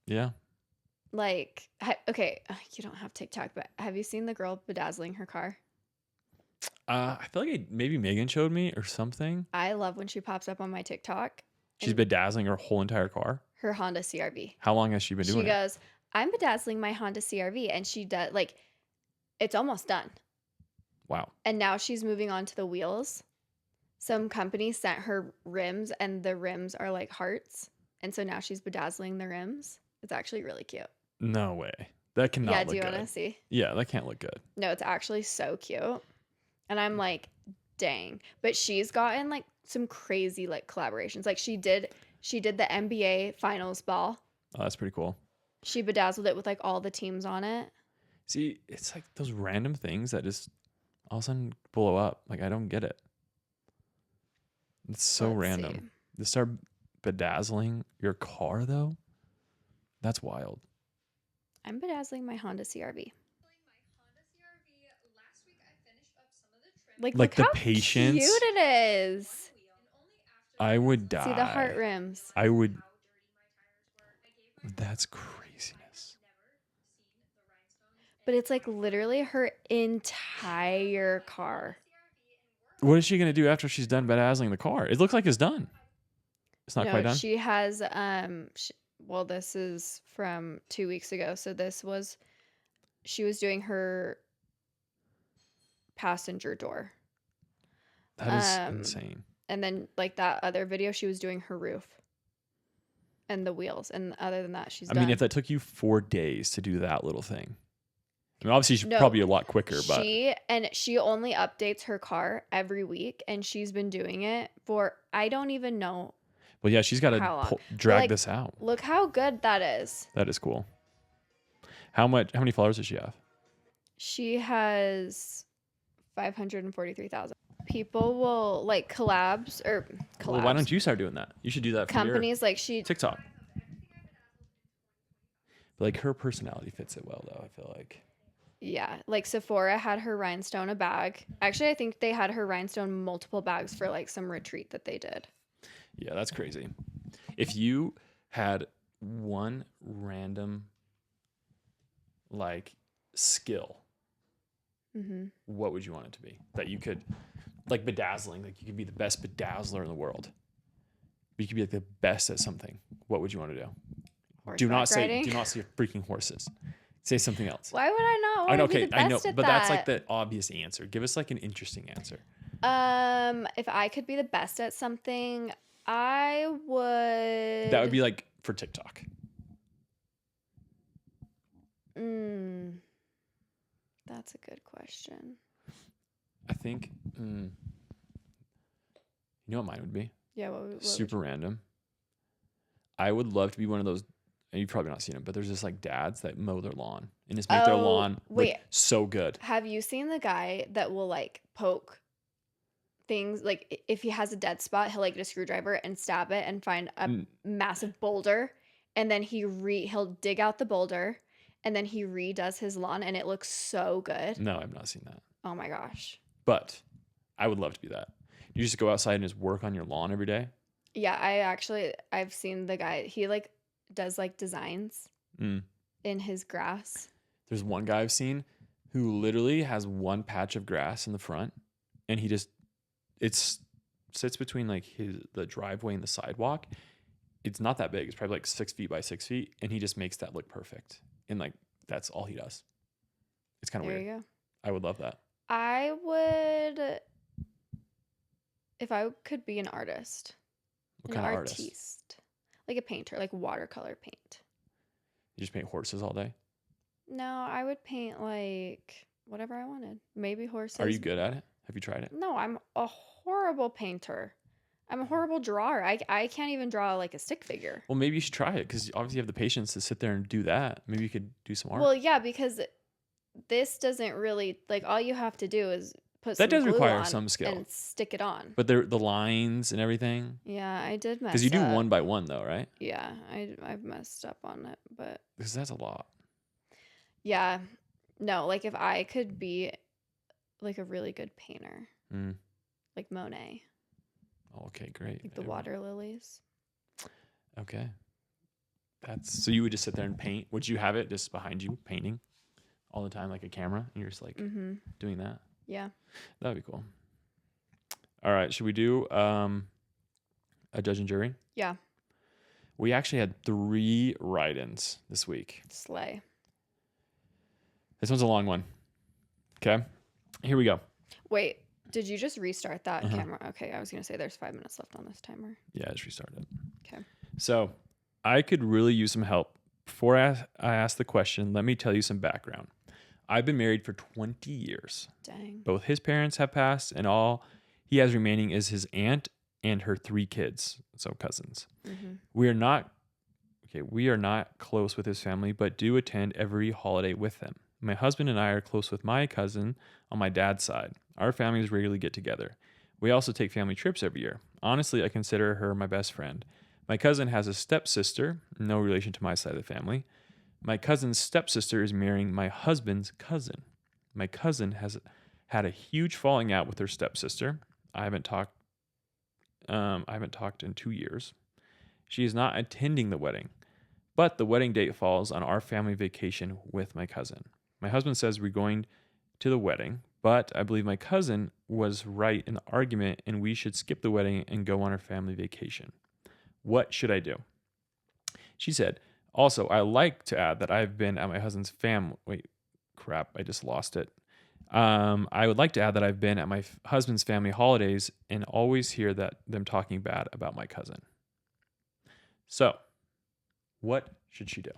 [SPEAKER 1] Yeah.
[SPEAKER 2] Like, okay, you don't have TikTok, but have you seen the girl bedazzling her car?
[SPEAKER 1] I feel like maybe Megan showed me or something.
[SPEAKER 2] I love when she pops up on my TikTok.
[SPEAKER 1] She's bedazzling her whole entire car?
[SPEAKER 2] Her Honda CRV.
[SPEAKER 1] How long has she been doing it?
[SPEAKER 2] She goes, I'm bedazzling my Honda CRV. And she does, like, it's almost done.
[SPEAKER 1] Wow.
[SPEAKER 2] And now she's moving on to the wheels. Some company sent her rims, and the rims are like hearts. And so now she's bedazzling the rims. It's actually really cute.
[SPEAKER 1] No way. That
[SPEAKER 2] Yeah,
[SPEAKER 1] cannot
[SPEAKER 2] do
[SPEAKER 1] look
[SPEAKER 2] you want to
[SPEAKER 1] good.
[SPEAKER 2] see?
[SPEAKER 1] Yeah, that can't look good.
[SPEAKER 2] No, it's actually so cute. And I'm like, dang. But she's gotten like some crazy like collaborations. Like she did the NBA finals ball.
[SPEAKER 1] Oh, that's pretty cool.
[SPEAKER 2] She bedazzled it with like all the teams on it.
[SPEAKER 1] See, it's like those random things that just all of a sudden blow up. Like, I don't get it. It's so random.
[SPEAKER 2] See.
[SPEAKER 1] To start bedazzling your car, though, that's wild.
[SPEAKER 2] I'm bedazzling my Honda CRV. Like look
[SPEAKER 1] the
[SPEAKER 2] how
[SPEAKER 1] patience.
[SPEAKER 2] cute it is.
[SPEAKER 1] I would die.
[SPEAKER 2] See the heart rims.
[SPEAKER 1] I would. That's craziness.
[SPEAKER 2] But it's like literally her entire car.
[SPEAKER 1] What is she gonna do after she's done bedazzling the car? It looks like it's done. It's not quite done.
[SPEAKER 2] She has well, this is from 2 weeks ago. So she was doing her passenger door.
[SPEAKER 1] That is insane.
[SPEAKER 2] And then like that other video, she was doing her roof and the wheels. And other than that, she's done.
[SPEAKER 1] I mean, if that took you 4 days to do that little thing, I mean, obviously, she's probably a lot quicker, but
[SPEAKER 2] she only updates her car every week, and she's been doing it for I don't even know.
[SPEAKER 1] Well, yeah, she's got to drag this out.
[SPEAKER 2] Look how good that is.
[SPEAKER 1] That is cool. How many followers does she have?
[SPEAKER 2] She has 543,000. People will like collabs.
[SPEAKER 1] Well, why don't you start doing that? You should do that for
[SPEAKER 2] companies like
[SPEAKER 1] TikTok. But like her personality fits it well, though. I feel like.
[SPEAKER 2] Yeah, like Sephora had her rhinestone a bag. Actually, I think they had her rhinestone multiple bags for like some retreat that they did.
[SPEAKER 1] Yeah, that's crazy. If you had one random like skill, what would you want it to be? That you could, like bedazzling, like you could be the best bedazzler in the world. But you could be like the best at something. What would you want to do? Do not say freaking horses. Say something else.
[SPEAKER 2] Why would I know?
[SPEAKER 1] I know, okay, I know, but that's like the obvious answer. Give us like an interesting answer.
[SPEAKER 2] If I could be the best at something, I would.
[SPEAKER 1] That would be like for TikTok.
[SPEAKER 2] That's a good question.
[SPEAKER 1] I think, you know what mine would be?
[SPEAKER 2] Yeah, what
[SPEAKER 1] super random. I would love to be one of those. And you've probably not seen them, but there's just like dads that mow their lawn and just make their lawn look so good.
[SPEAKER 2] Have you seen the guy that will like poke things? Like if he has a dead spot, he'll like get a screwdriver and stab it and find a massive boulder, and then he'll dig out the boulder, and then he redoes his lawn, and it looks so good.
[SPEAKER 1] No, I've not seen that.
[SPEAKER 2] Oh my gosh!
[SPEAKER 1] But I would love to be that. You just go outside and just work on your lawn every day.
[SPEAKER 2] Yeah, I've seen the guy. He like does like designs in his grass.
[SPEAKER 1] There's one guy I've seen who literally has one patch of grass in the front, and it sits between like the driveway and the sidewalk. It's not that big. It's probably like 6 feet by 6 feet, and he just makes that look perfect. And like that's all he does. It's kind of weird. There you go. I would love that.
[SPEAKER 2] I would, if I could be an artist.
[SPEAKER 1] What kind of artist?
[SPEAKER 2] Like a painter, like watercolor paint.
[SPEAKER 1] You just paint horses all day?
[SPEAKER 2] No, I would paint like whatever I wanted. Maybe horses.
[SPEAKER 1] Are you good at it? Have you tried it?
[SPEAKER 2] No, I'm a horrible painter. I'm a horrible drawer. I can't even draw like a stick figure.
[SPEAKER 1] Well, maybe you should try it because obviously you have the patience to sit there and do that. Maybe you could do some art.
[SPEAKER 2] Well, yeah, because this doesn't really, like all you have to do is put
[SPEAKER 1] that
[SPEAKER 2] some
[SPEAKER 1] does
[SPEAKER 2] glue
[SPEAKER 1] require
[SPEAKER 2] on
[SPEAKER 1] some skill
[SPEAKER 2] and stick it on.
[SPEAKER 1] But the lines and everything.
[SPEAKER 2] Yeah, I did mess up.
[SPEAKER 1] Because you do one by one though, right?
[SPEAKER 2] Yeah, I've messed up on it, but
[SPEAKER 1] because that's a lot.
[SPEAKER 2] Yeah, no, like if I could be like a really good painter, like Monet.
[SPEAKER 1] Oh, okay, great.
[SPEAKER 2] Like the water lilies.
[SPEAKER 1] Okay, so you would just sit there and paint. Would you have it just behind you painting all the time, like a camera, and you're just like doing that?
[SPEAKER 2] Yeah.
[SPEAKER 1] That'd be cool. All right. Should we do a judge and jury?
[SPEAKER 2] Yeah.
[SPEAKER 1] We actually had 3 write-ins this week.
[SPEAKER 2] Slay.
[SPEAKER 1] This one's a long one. Okay. Here we go.
[SPEAKER 2] Wait. Did you just restart that camera? Okay, I was going to say there's 5 minutes left on this timer.
[SPEAKER 1] Yeah, I just restarted it.
[SPEAKER 2] Okay.
[SPEAKER 1] So I could really use some help. Before I ask the question, let me tell you some background. I've been married for 20 years.
[SPEAKER 2] Dang.
[SPEAKER 1] Both his parents have passed, and all he has remaining is his aunt and her 3 kids, so cousins.
[SPEAKER 2] Mm-hmm.
[SPEAKER 1] We are not close with his family, but do attend every holiday with them. My husband and I are close with my cousin on my dad's side. Our families regularly get together. We also take family trips every year. Honestly, I consider her my best friend. My cousin has a stepsister, no relation to my side of the family. My cousin's stepsister is marrying my husband's cousin. My cousin has had a huge falling out with her stepsister. I haven't talked in 2 years. She is not attending the wedding, but the wedding date falls on our family vacation with my cousin. My husband says we're going to the wedding, but I believe my cousin was right in the argument and we should skip the wedding and go on our family vacation. What should I do? She said, also, I like to add that I've been at my husband's family. Wait, crap, I just lost it. I would like to add that I've been at my husband's family holidays and always hear them talking bad about my cousin. So, what should she do?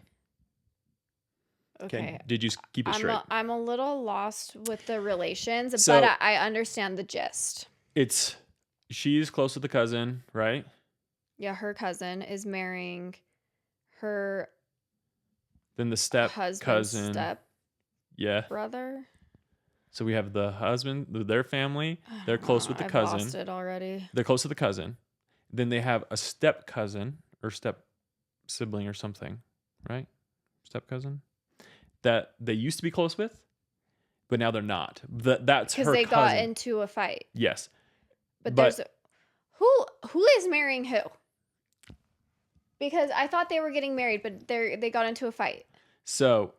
[SPEAKER 2] Okay.
[SPEAKER 1] Did you keep it straight?
[SPEAKER 2] I'm a little lost with the relations,
[SPEAKER 1] So,
[SPEAKER 2] but I understand the gist.
[SPEAKER 1] She's close with the cousin, right?
[SPEAKER 2] Yeah, her cousin is marrying her
[SPEAKER 1] Then the step cousin,
[SPEAKER 2] brother.
[SPEAKER 1] So we have the husband, their family. They're close with the cousin.
[SPEAKER 2] I've lost it already.
[SPEAKER 1] They're close with the cousin. Then they have a step cousin or step sibling or something, right? Step cousin that they used to be close with, but now they're not. That's her cousin. Because they got
[SPEAKER 2] into a fight.
[SPEAKER 1] Yes,
[SPEAKER 2] but there's who is marrying who? Because I thought they were getting married, but they got into a fight.
[SPEAKER 1] So,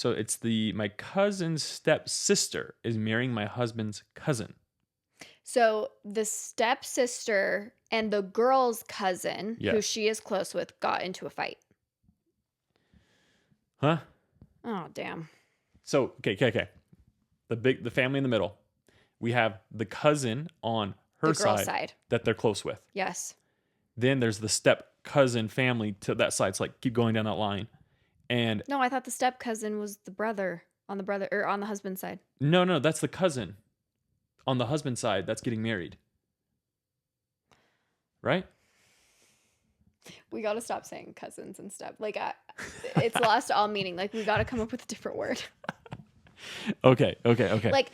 [SPEAKER 1] it's my cousin's stepsister is marrying my husband's cousin.
[SPEAKER 2] So the stepsister and the girl's cousin, who she is close with, got into a fight.
[SPEAKER 1] Huh?
[SPEAKER 2] Oh, damn.
[SPEAKER 1] So, okay. The family in the middle. We have the cousin on her side that they're close with.
[SPEAKER 2] Yes.
[SPEAKER 1] Then there's the step cousin family to that side. It's like keep going down that line. And
[SPEAKER 2] no, I thought the step cousin was the brother on the husband's side.
[SPEAKER 1] No, that's the cousin on the husband's side that's getting married. Right?
[SPEAKER 2] We got to stop saying cousins and step. Like, it's lost all meaning. Like, we got to come up with a different word.
[SPEAKER 1] Okay.
[SPEAKER 2] Like,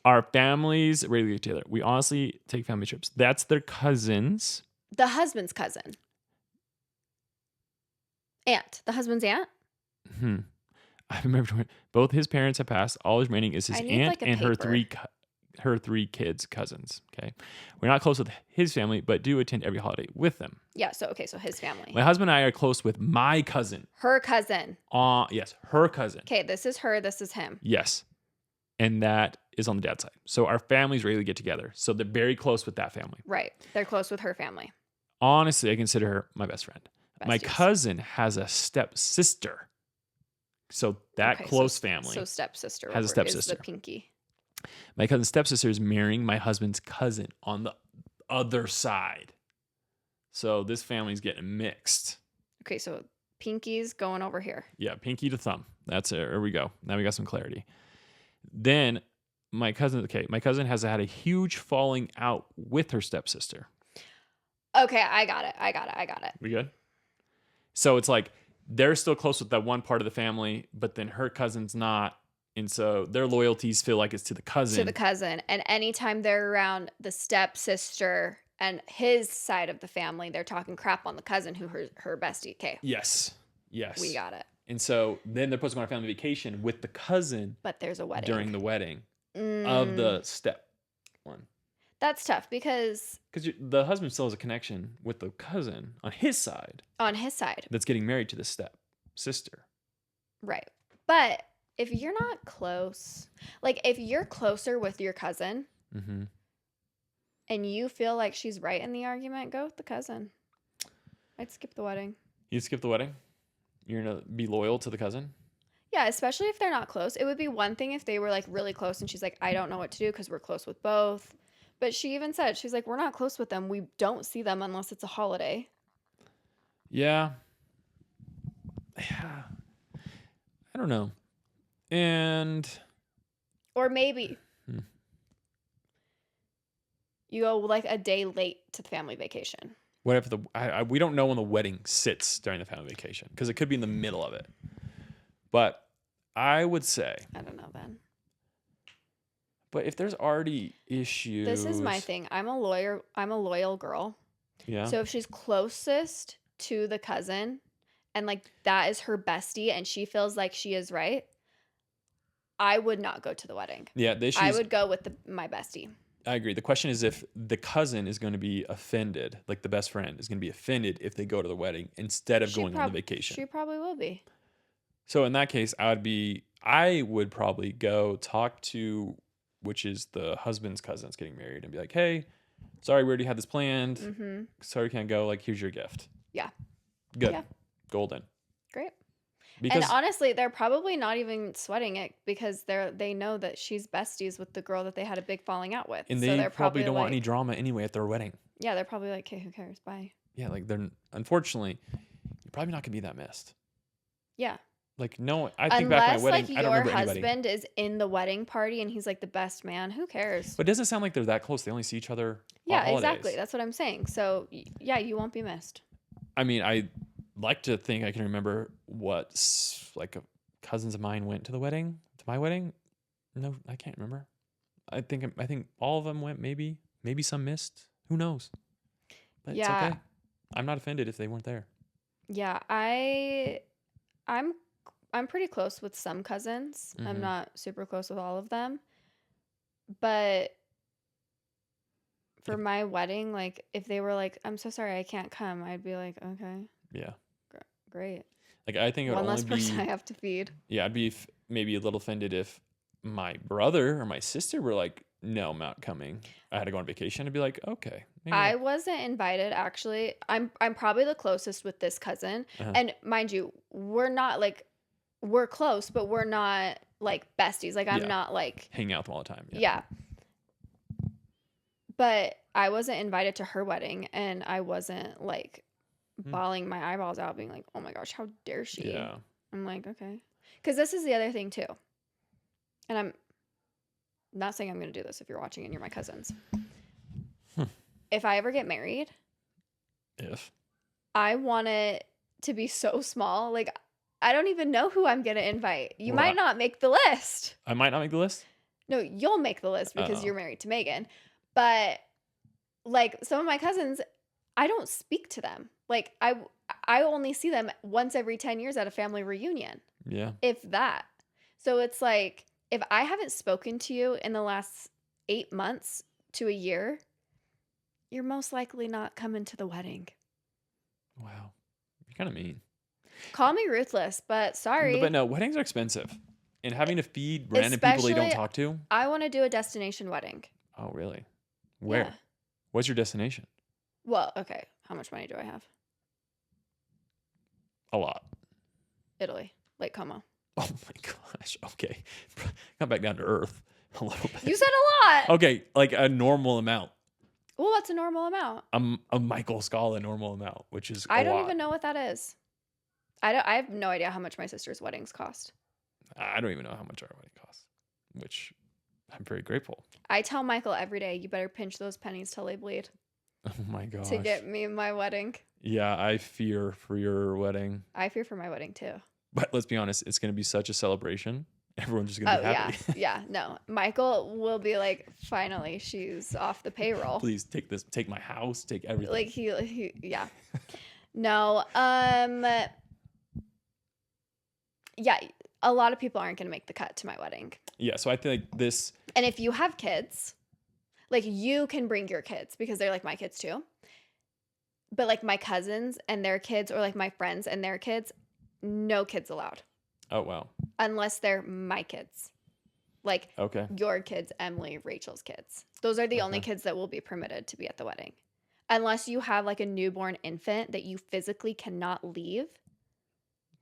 [SPEAKER 1] our families really get together. We honestly take family trips. That's their cousins.
[SPEAKER 2] The husband's cousin. Aunt. The husband's aunt?
[SPEAKER 1] I remember both his parents have passed. All his remaining is his aunt and her three kids, cousins. Okay. We're not close with his family, but do attend every holiday with them.
[SPEAKER 2] Yeah, so his family.
[SPEAKER 1] My husband and I are close with my cousin.
[SPEAKER 2] Her cousin.
[SPEAKER 1] Yes, her cousin.
[SPEAKER 2] Okay, this is her, this is him.
[SPEAKER 1] Yes. And that is on the dad's side. So our families regularly get together. So they're very close with that family.
[SPEAKER 2] Right. They're close with her family.
[SPEAKER 1] Honestly, I consider her my best friend.
[SPEAKER 2] Besties.
[SPEAKER 1] My cousin has a stepsister. So that close family.
[SPEAKER 2] So stepsister
[SPEAKER 1] has a stepsister.
[SPEAKER 2] Is the pinky.
[SPEAKER 1] My cousin's stepsister is marrying my husband's cousin on the other side. So this family's getting mixed. Okay,
[SPEAKER 2] so pinky's going over here.
[SPEAKER 1] Yeah, pinky to thumb. That's it. There we go. Now we got some clarity. Then my cousin has had a huge falling out with her stepsister.
[SPEAKER 2] Okay, I got it.
[SPEAKER 1] We good? So it's like they're still close with that one part of the family, but then her cousin's not. And so their loyalties feel like it's to the cousin.
[SPEAKER 2] And anytime they're around the stepsister and his side of the family, they're talking crap on the cousin who her bestie. Okay.
[SPEAKER 1] Yes.
[SPEAKER 2] We got it.
[SPEAKER 1] And so then they're supposed to go on a family vacation with the cousin.
[SPEAKER 2] But there's a wedding.
[SPEAKER 1] During the wedding of the step one.
[SPEAKER 2] That's tough because
[SPEAKER 1] the husband still has a connection with the cousin on his side. That's getting married to the step sister.
[SPEAKER 2] Right. But if you're not close, like if you're closer with your cousin and you feel like she's right in the argument, go with the cousin. I'd skip the wedding.
[SPEAKER 1] You'd skip the wedding? You're going to be loyal to the cousin?
[SPEAKER 2] Yeah, especially if they're not close. It would be one thing if they were like really close and she's like, I don't know what to do because we're close with both. But she even said, she's like, we're not close with them. We don't see them unless it's a holiday.
[SPEAKER 1] Yeah. Yeah. I don't know. And
[SPEAKER 2] or maybe you go like a day late to the family vacation.
[SPEAKER 1] what if we don't know when the wedding sits during the family vacation because it could be in the middle of it. But I would say,
[SPEAKER 2] I don't know then.
[SPEAKER 1] But if there's already issues,
[SPEAKER 2] This is my thing. I'm a lawyer. I'm a loyal girl.
[SPEAKER 1] Yeah.
[SPEAKER 2] So if she's closest to the cousin and like that is her bestie and she feels like she is right, I would not go to the wedding.
[SPEAKER 1] Yeah, the issue
[SPEAKER 2] I would go with my bestie.
[SPEAKER 1] I agree. The question is if the cousin is going to be offended, like the best friend is going to be offended if they go to the wedding instead of going on the vacation.
[SPEAKER 2] She probably will be.
[SPEAKER 1] So in that case, I would probably go talk to, which is the husband's cousin that's getting married, and be like, hey, sorry, we already had this planned.
[SPEAKER 2] Mm-hmm.
[SPEAKER 1] Sorry, we can't go. Like, here's your gift.
[SPEAKER 2] Yeah.
[SPEAKER 1] Good.
[SPEAKER 2] Yeah.
[SPEAKER 1] Golden.
[SPEAKER 2] Great.
[SPEAKER 1] Because,
[SPEAKER 2] and honestly, they're probably not even sweating it because they know that she's besties with the girl that they had a big falling out with.
[SPEAKER 1] And
[SPEAKER 2] so
[SPEAKER 1] they
[SPEAKER 2] they're
[SPEAKER 1] probably don't
[SPEAKER 2] like,
[SPEAKER 1] want any drama anyway at their wedding.
[SPEAKER 2] Yeah, they're probably like, okay, who cares? Bye.
[SPEAKER 1] Yeah, like unfortunately, you're probably not going to be that missed.
[SPEAKER 2] Yeah.
[SPEAKER 1] Like, no, I think back at my wedding,
[SPEAKER 2] like
[SPEAKER 1] I don't remember anybody.
[SPEAKER 2] your husband is in the wedding party and he's like the best man. Who cares?
[SPEAKER 1] But it doesn't sound like they're that close. They only see each other on holidays.
[SPEAKER 2] Exactly. That's what I'm saying. So, yeah, you won't be missed.
[SPEAKER 1] I mean, I like to think I can remember what, like, cousins of mine went to my wedding. No, I can't remember. I think all of them went, maybe some missed. Who knows? But it's okay. I'm not offended if they weren't there.
[SPEAKER 2] Yeah, I'm pretty close with some cousins. Mm-hmm. I'm not super close with all of them. But for my wedding, like if they were like, I'm so sorry I can't come, I'd be like, okay.
[SPEAKER 1] Yeah.
[SPEAKER 2] Great.
[SPEAKER 1] Like I think it would
[SPEAKER 2] one
[SPEAKER 1] only
[SPEAKER 2] less person I have to feed.
[SPEAKER 1] Yeah, I'd be maybe a little offended if my brother or my sister were like, no, I'm not coming. I had to go on vacation. I'd be like, okay.
[SPEAKER 2] I wasn't invited, actually. I'm probably the closest with this cousin. Uh-huh. And mind you, we're close, but we're not like besties. Like I'm not like
[SPEAKER 1] hanging out with them all the time.
[SPEAKER 2] Yeah. But I wasn't invited to her wedding and I wasn't like bawling my eyeballs out being like, oh my gosh, how dare she?
[SPEAKER 1] Yeah.
[SPEAKER 2] I'm like, okay. Because this is the other thing too. And I'm not saying I'm going to do this if you're watching and you're my cousins. If I ever get married, I want it to be so small. Like, I don't even know who I'm going to invite. You might not make the list.
[SPEAKER 1] I might not make the list?
[SPEAKER 2] No, you'll make the list because you're married to Megan. But, like, some of my cousins, I don't speak to them. Like, I only see them once every 10 years at a family reunion.
[SPEAKER 1] Yeah.
[SPEAKER 2] If that. So it's like, if I haven't spoken to you in the last 8 months to a year, you're most likely not coming to the wedding.
[SPEAKER 1] Wow. You're kind of mean.
[SPEAKER 2] Call me ruthless, but sorry.
[SPEAKER 1] But no, weddings are expensive. And having to feed random people they don't talk to.
[SPEAKER 2] I want to do a destination wedding.
[SPEAKER 1] Oh, really? Where? Yeah. What's your destination?
[SPEAKER 2] Well, okay. How much money do I have?
[SPEAKER 1] A lot.
[SPEAKER 2] Italy. Lake Como.
[SPEAKER 1] Oh my gosh. Okay. Come back down to earth a little bit.
[SPEAKER 2] You said a lot.
[SPEAKER 1] Okay. Like a normal amount.
[SPEAKER 2] Well, what's a normal amount?
[SPEAKER 1] A Michael Scala normal amount, which is
[SPEAKER 2] I don't even know what that is. I have no idea how much my sister's weddings cost.
[SPEAKER 1] I don't even know how much our wedding costs, which I'm very grateful.
[SPEAKER 2] I tell Michael every day, you better pinch those pennies till they bleed.
[SPEAKER 1] Oh my gosh.
[SPEAKER 2] To get me my wedding.
[SPEAKER 1] Yeah, I fear for your wedding.
[SPEAKER 2] I fear for my wedding too.
[SPEAKER 1] But let's be honest, it's going to be such a celebration. Everyone's just going to be happy.
[SPEAKER 2] Yeah, no. Michael will be like, finally, she's off the payroll.
[SPEAKER 1] Please take my house, take everything.
[SPEAKER 2] Like he yeah. No, yeah, a lot of people aren't going to make the cut to my wedding.
[SPEAKER 1] Yeah, so I feel like this.
[SPEAKER 2] And if you have kids, like you can bring your kids because they're like my kids too. But like my cousins and their kids or like my friends and their kids, no kids allowed.
[SPEAKER 1] Oh, wow.
[SPEAKER 2] Unless they're my kids. Like your kids, Emily, Rachel's kids. Those are the only kids that will be permitted to be at the wedding. Unless you have like a newborn infant that you physically cannot leave.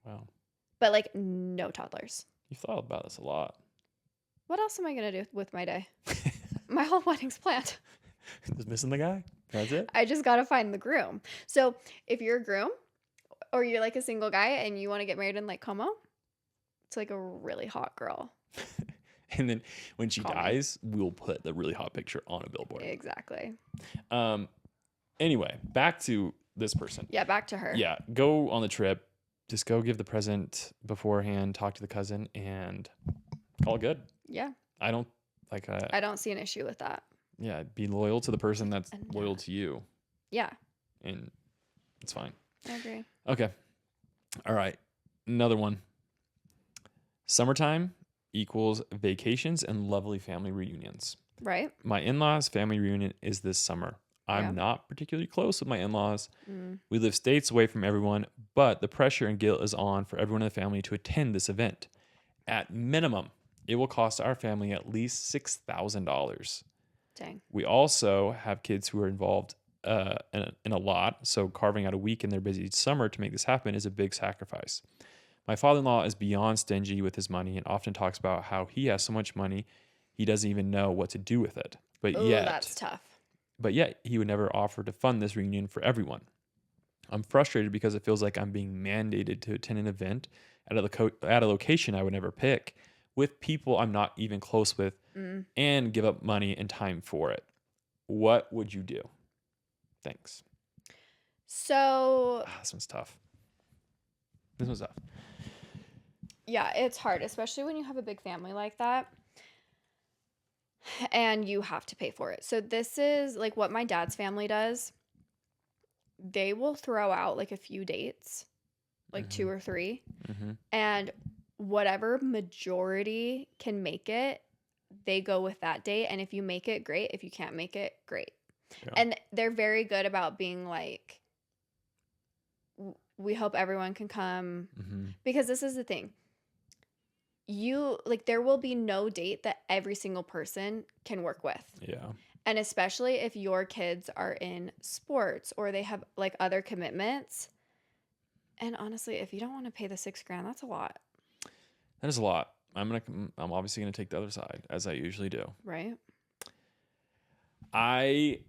[SPEAKER 1] Wow.
[SPEAKER 2] but like no toddlers.
[SPEAKER 1] You've thought about this a lot.
[SPEAKER 2] What else am I going to do with my day? My whole wedding's planned.
[SPEAKER 1] Just missing the guy? That's it?
[SPEAKER 2] I just got to find the groom. So if you're a groom or you're like a single guy and you want to get married in like Como, it's like a really hot girl.
[SPEAKER 1] And then when she dies, we'll put the really hot picture on a billboard.
[SPEAKER 2] Exactly.
[SPEAKER 1] Anyway, back to this person.
[SPEAKER 2] Yeah, back to her.
[SPEAKER 1] Yeah, go on the trip. Just go give the present beforehand, talk to the cousin, and all good.
[SPEAKER 2] Yeah.
[SPEAKER 1] I don't
[SPEAKER 2] see an issue with that.
[SPEAKER 1] Yeah, be loyal to the person that's loyal to you.
[SPEAKER 2] Yeah.
[SPEAKER 1] And it's fine.
[SPEAKER 2] I agree.
[SPEAKER 1] Okay. All right. Another one. Summertime equals vacations and lovely family reunions.
[SPEAKER 2] Right.
[SPEAKER 1] My in-laws' family reunion is this summer. I'm not particularly close with my in-laws. We live states away from everyone, but the pressure and guilt is on for everyone in the family to attend this event. At minimum, it will cost our family at least $6,000.
[SPEAKER 2] Dang.
[SPEAKER 1] We also have kids who are involved in a lot, so carving out a week in their busy summer to make this happen is a big sacrifice. My father-in-law is beyond stingy with his money and often talks about how he has so much money he doesn't even know what to do with it.
[SPEAKER 2] That's tough.
[SPEAKER 1] But yet, he would never offer to fund this reunion for everyone. I'm frustrated because it feels like I'm being mandated to attend an event at a location I would never pick with people I'm not even close with and give up money and time for it. What would you do? Thanks.
[SPEAKER 2] So...
[SPEAKER 1] this one's tough.
[SPEAKER 2] Yeah, it's hard, especially when you have a big family like that. And you have to pay for it. So this is like what my dad's family does. They will throw out like a few dates, like 2 or 3. And whatever majority can make it, they go with that date. And if you make it, great. If you can't make it, great. Yeah. And they're very good about being like, we hope everyone can come. Because this is the thing. There will be no date that every single person can work with. Yeah. And especially if your kids are in sports or they have like other commitments. And honestly, if you don't want to pay the $6,000, that's a lot.
[SPEAKER 1] That is a lot. I'm obviously gonna take the other side, as I usually do.
[SPEAKER 2] Right.
[SPEAKER 1] I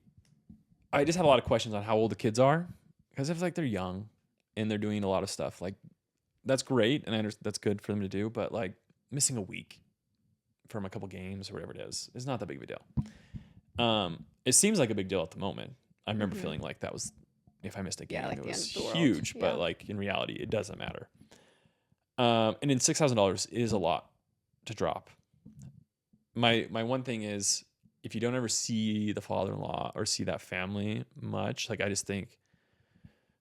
[SPEAKER 1] just have a lot of questions on how old the kids are, because if like they're young and they're doing a lot of stuff, like that's great and I understand that's good for them to do, but like missing a week from a couple games or whatever it is not that big of a deal. It seems like a big deal at the moment. I remember feeling like that was, if I missed a game, like it was huge, but like in reality, it doesn't matter. And in $6,000 is a lot to drop. My one thing is, if you don't ever see the father-in-law or see that family much, like I just think,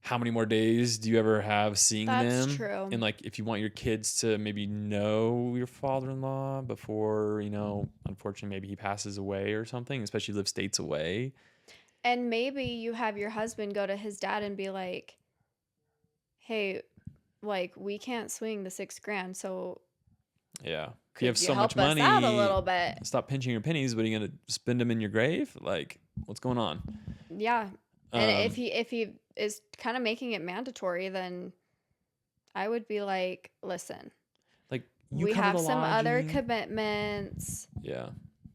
[SPEAKER 1] how many more days do you ever have seeing them?
[SPEAKER 2] That's true.
[SPEAKER 1] And like, if you want your kids to maybe know your father-in-law before, unfortunately, maybe he passes away or something, especially live states away.
[SPEAKER 2] And maybe you have your husband go to his dad and be like, hey, like, we can't swing the $6,000, so
[SPEAKER 1] yeah, you have so much money.
[SPEAKER 2] Help us out a little bit.
[SPEAKER 1] Stop pinching your pennies. What are you gonna spend them in your grave? Like, what's going on?
[SPEAKER 2] Yeah, and if he is kind of making it mandatory, then I would be like, listen,
[SPEAKER 1] like
[SPEAKER 2] we have some other commitments.
[SPEAKER 1] Yeah.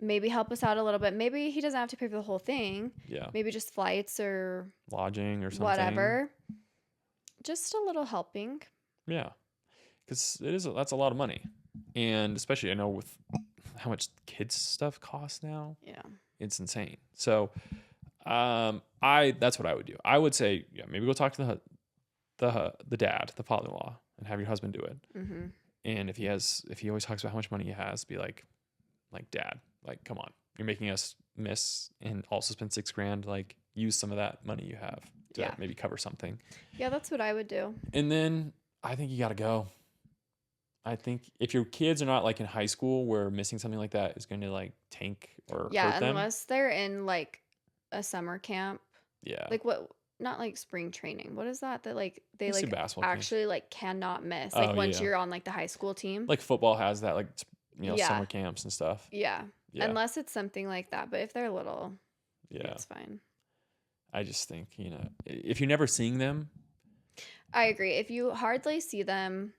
[SPEAKER 2] Maybe help us out a little bit. Maybe he doesn't have to pay for the whole thing.
[SPEAKER 1] Yeah.
[SPEAKER 2] Maybe just flights or
[SPEAKER 1] lodging or something.
[SPEAKER 2] Whatever. Just a little helping.
[SPEAKER 1] Yeah. Because that's a lot of money. And especially I know with how much kids stuff costs now.
[SPEAKER 2] Yeah.
[SPEAKER 1] It's insane. So that's what I would do. I would say, yeah, maybe go talk to the dad, the father-in-law, and have your husband do it. And if he always talks about how much money he has, be like, dad, like, come on, you're making us miss and also spend $6,000. Like, use some of that money you have to maybe cover something.
[SPEAKER 2] Yeah, that's what I would do.
[SPEAKER 1] And then I think you got to go. I think if your kids are not like in high school where missing something like that is going to like tank or hurt them.
[SPEAKER 2] Unless they're in like a summer camp.
[SPEAKER 1] Yeah.
[SPEAKER 2] Like what? Not like spring training. What is that? That like they like actually
[SPEAKER 1] camp.
[SPEAKER 2] Like cannot miss. Like once you're on like the high school team.
[SPEAKER 1] Like football has that, like summer camps and stuff.
[SPEAKER 2] Yeah. Unless it's something like that. But if they're little, it's fine.
[SPEAKER 1] I just think, if you're never seeing them.
[SPEAKER 2] I agree. If you hardly see them,